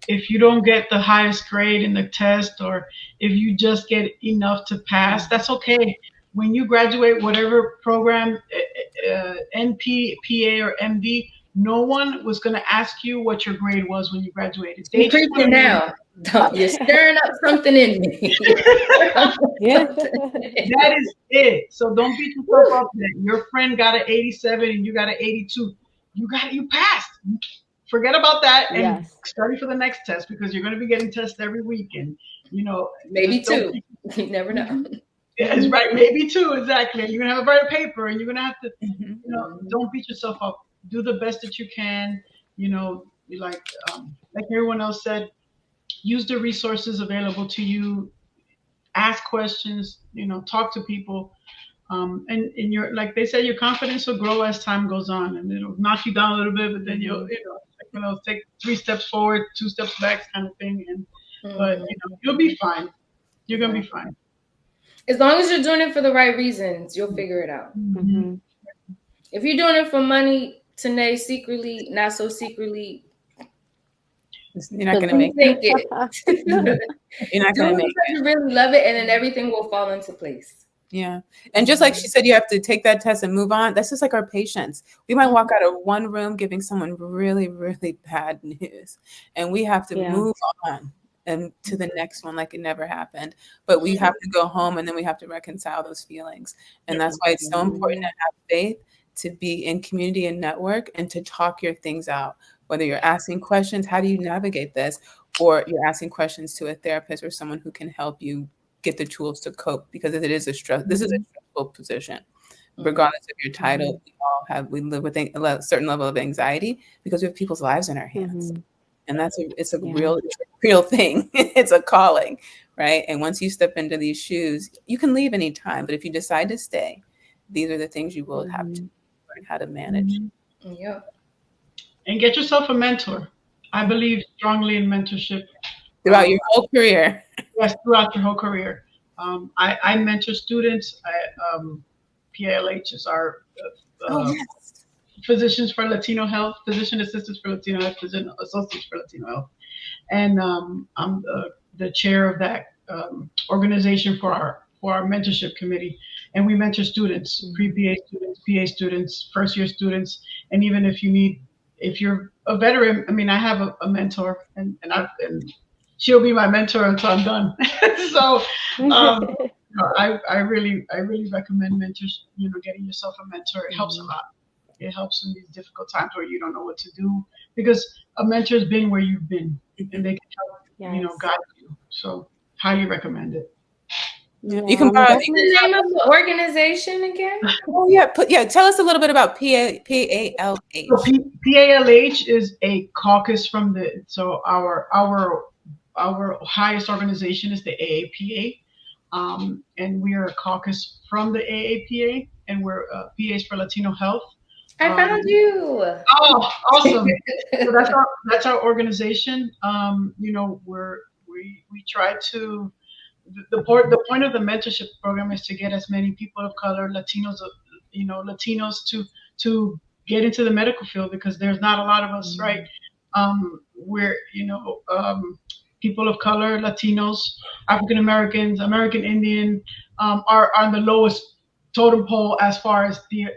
If you don't get the highest grade in the test, or if you just get enough to pass, that's okay. When you graduate, whatever program, NP, PA, or MD, no one was going to ask you what your grade was when you graduated. You're preaching now. You're stirring up something in me. That is it. So don't beat yourself up that your friend got an 87 and you got an 82. You passed. Forget about that and study for the next test, because you're going to be getting tests every week, and maybe two. You never know. Yeah, it's right. Maybe two, exactly. You're gonna have a better paper, and you're gonna have to, don't beat yourself up. Do the best that you can. Like everyone else said, use the resources available to you. Ask questions. Talk to people. And your, like they said, your confidence will grow as time goes on, and it'll knock you down a little bit, but then you'll take 3 steps forward, 2 steps back, kind of thing. And but you'll be fine. You're gonna be fine. As long as you're doing it for the right reasons, you'll figure it out. If you're doing it for money, Teneh, secretly, not so secretly, you're not gonna make it. You're not gonna make it. You really love it, and then everything will fall into place. Yeah. And just like she said, you have to take that test and move on. That's just like our patients. We might walk out of one room giving someone really, really bad news, and we have to move on and to the next one like it never happened. But we have to go home, and then we have to reconcile those feelings. And that's why it's so important to have faith, to be in community and network, and to talk your things out. Whether you're asking questions, how do you navigate this? Or you're asking questions to a therapist or someone who can help you get the tools to cope, because it is this is a stressful position. regardless of your title. We live with a certain level of anxiety because we have people's lives in our hands. And it's a real thing. It's a calling, right? And once you step into these shoes, you can leave anytime, but if you decide to stay, these are the things you will have to learn how to manage. Yeah. And get yourself a mentor. I believe strongly in mentorship. Throughout your whole career. Yes, throughout your whole career. I mentor students. PALH is our Physicians for Latino Health, Physician Assistants for Latino Health, Physician Associates for Latino Health. And I'm the chair of that organization for our mentorship committee. And we mentor students, pre-PA students, PA students, first-year students. And even if you're a veteran, I mean, I have a mentor, and she'll be my mentor until I'm done. So I really recommend mentors. Getting yourself a mentor, it helps a lot. It helps in these difficult times where you don't know what to do, because a mentor's been where you've been, and they can help guide you. So highly recommend it. You can borrow the name of the organization again. Oh yeah, tell us a little bit about PALH. So PALH is a caucus from our highest organization is the AAPA, and we are a caucus from the AAPA, and we're PAs for Latino Health. I found you. Oh, awesome! So that's our organization. We try to. The point of the mentorship program is to get as many people of color, Latinos to get into the medical field, because there's not a lot of us, right? We're people of color, Latinos, African Americans, American Indian are on the lowest totem pole as far as the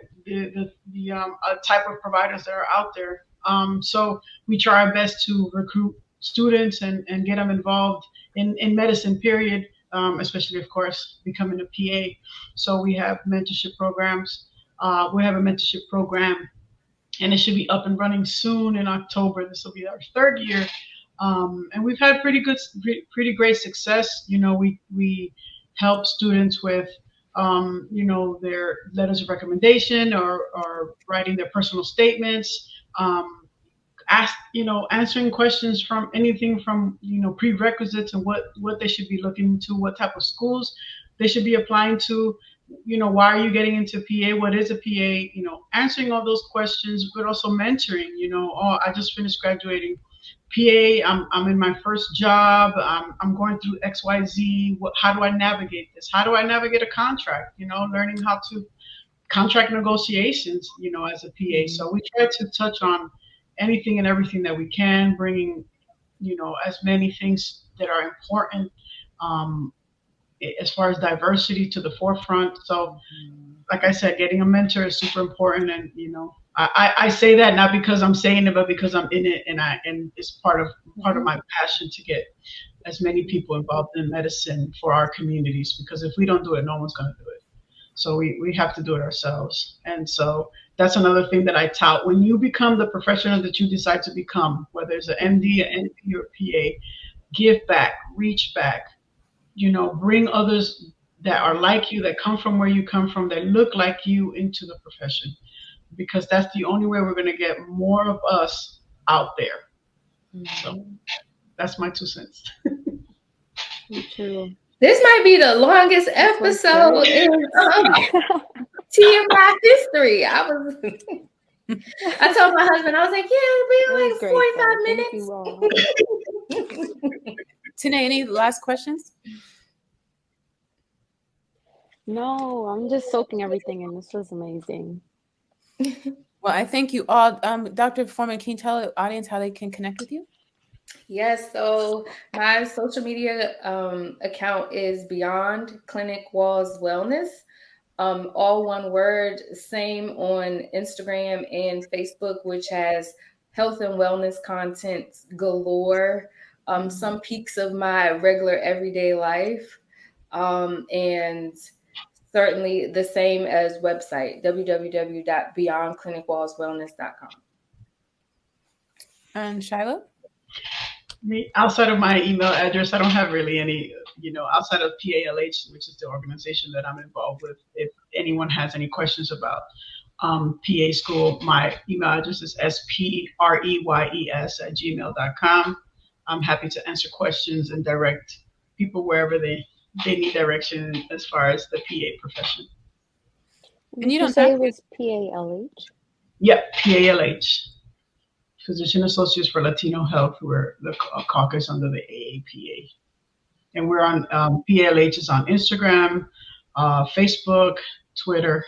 type of providers that are out there. So we try our best to recruit students and get them involved in medicine, period, especially, of course, becoming a PA. So we have mentorship programs. We have a mentorship program, and it should be up and running soon in October. This will be our third year. And we've had pretty great success. We help students with their letters of recommendation or writing their personal statements, answering questions from anything from, prerequisites and what they should be looking into, what type of schools they should be applying to, why are you getting into PA? What is a PA? Answering all those questions, but also mentoring, I just finished graduating PA. I'm in my first job. I'm going through XYZ. How do I navigate this? How do I navigate a contract? Learning how to contract negotiations, as a PA. So we try to touch on anything and everything that we can, bringing, as many things that are important as far as diversity to the forefront. So, like I said, getting a mentor is super important, and I say that not because I'm saying it, but because I'm in it, and it's part of my passion to get as many people involved in medicine for our communities. Because if we don't do it, no one's going to do it. So we have to do it ourselves. And so that's another thing that I tout. When you become the professional that you decide to become, whether it's an MD, an NP, or PA, give back, reach back, bring others that are like you, that come from where you come from, that look like you into the profession, because that's the only way we're going to get more of us out there. So that's my 2 cents. True. This might be the longest episode in TMI history. I told my husband, I was like, yeah, it'll be like 45 minutes. Teneh, any last questions? No, I'm just soaking everything in. This was amazing. Well, I thank you all. Dr. Foreman, can you tell the audience how they can connect with you? Yes, so my social media account is Beyond Clinic Walls Wellness. All one word, same on Instagram and Facebook, which has health and wellness content galore. Some peaks of my regular everyday life. And certainly the same as website, www.beyondclinicwallswellness.com. And Shaylo? Outside of my email address, I don't have really any, outside of PALH, which is the organization that I'm involved with. anyone has any questions about PA school, my email address is spreyes@gmail.com. I'm happy to answer questions and direct people wherever they need direction as far as the PA profession. And you Did you don't say have it was PALH? Yep, PALH, Physician Associates for Latino Health. We're the caucus under the AAPA. And we're on, PALH is on Instagram, Facebook, Twitter.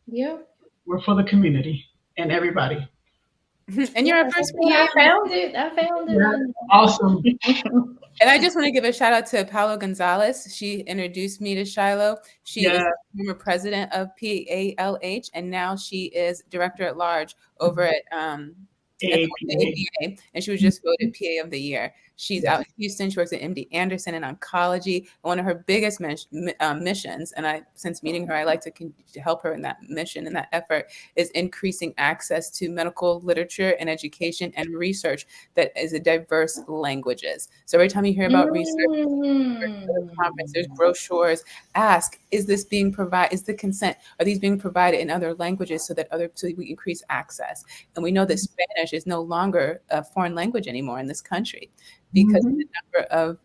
Yeah. We're for the community and everybody. and you're our first PA. I found it. Yeah, awesome. And I just want to give a shout out to Paolo Gonzalez. She introduced me to Shaylo. She is the former president of PALH, and now she is director at large over at AAPA, and she was just voted PA of the Year. She's out in Houston. She works at MD Anderson in oncology. One of her biggest missions, and since meeting her, I like to help her in that mission and that effort, is increasing access to medical literature and education and research that is a diverse languages. So every time you hear about research, conference, there's brochures. Ask: is this being provided? Is the consent? Are these being provided in other languages so we increase access? And we know that Spanish is no longer a foreign language anymore in this country, because the number of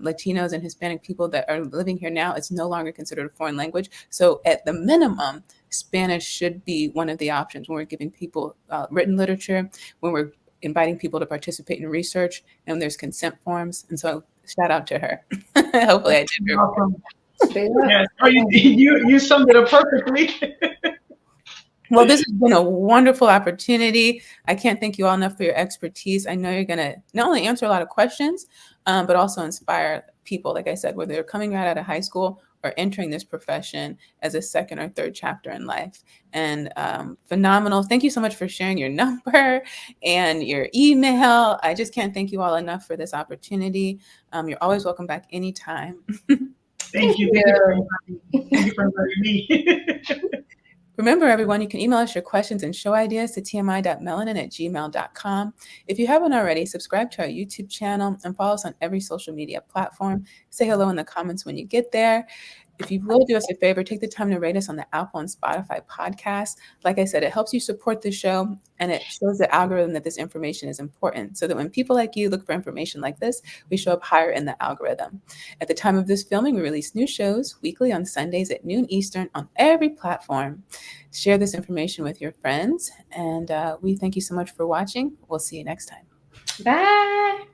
Latinos and Hispanic people that are living here now, it's no longer considered a foreign language. So at the minimum, Spanish should be one of the options when we're giving people written literature, when we're inviting people to participate in research, and there's consent forms. And so shout out to her. Hopefully I did her. Awesome. Yes. Oh, you summed it up perfectly. Well, this has been a wonderful opportunity. I can't thank you all enough for your expertise. I know you're going to not only answer a lot of questions, but also inspire people, like I said, whether they're coming right out of high school or entering this profession as a second or third chapter in life. And phenomenal. Thank you so much for sharing your number and your email. I just can't thank you all enough for this opportunity. You're always welcome back anytime. Thank you. Thank you for inviting me. Remember, everyone, you can email us your questions and show ideas to tmi.melanin@gmail.com. If you haven't already, subscribe to our YouTube channel and follow us on every social media platform. Say hello in the comments when you get there. If you will do us a favor, take the time to rate us on the Apple and Spotify podcast. Like I said, it helps you support the show, and it shows the algorithm that this information is important, so that when people like you look for information like this, we show up higher in the algorithm. At the time of this filming, we release new shows weekly on Sundays at noon Eastern on every platform. Share this information with your friends, and we thank you so much for watching. We'll see you next time. Bye.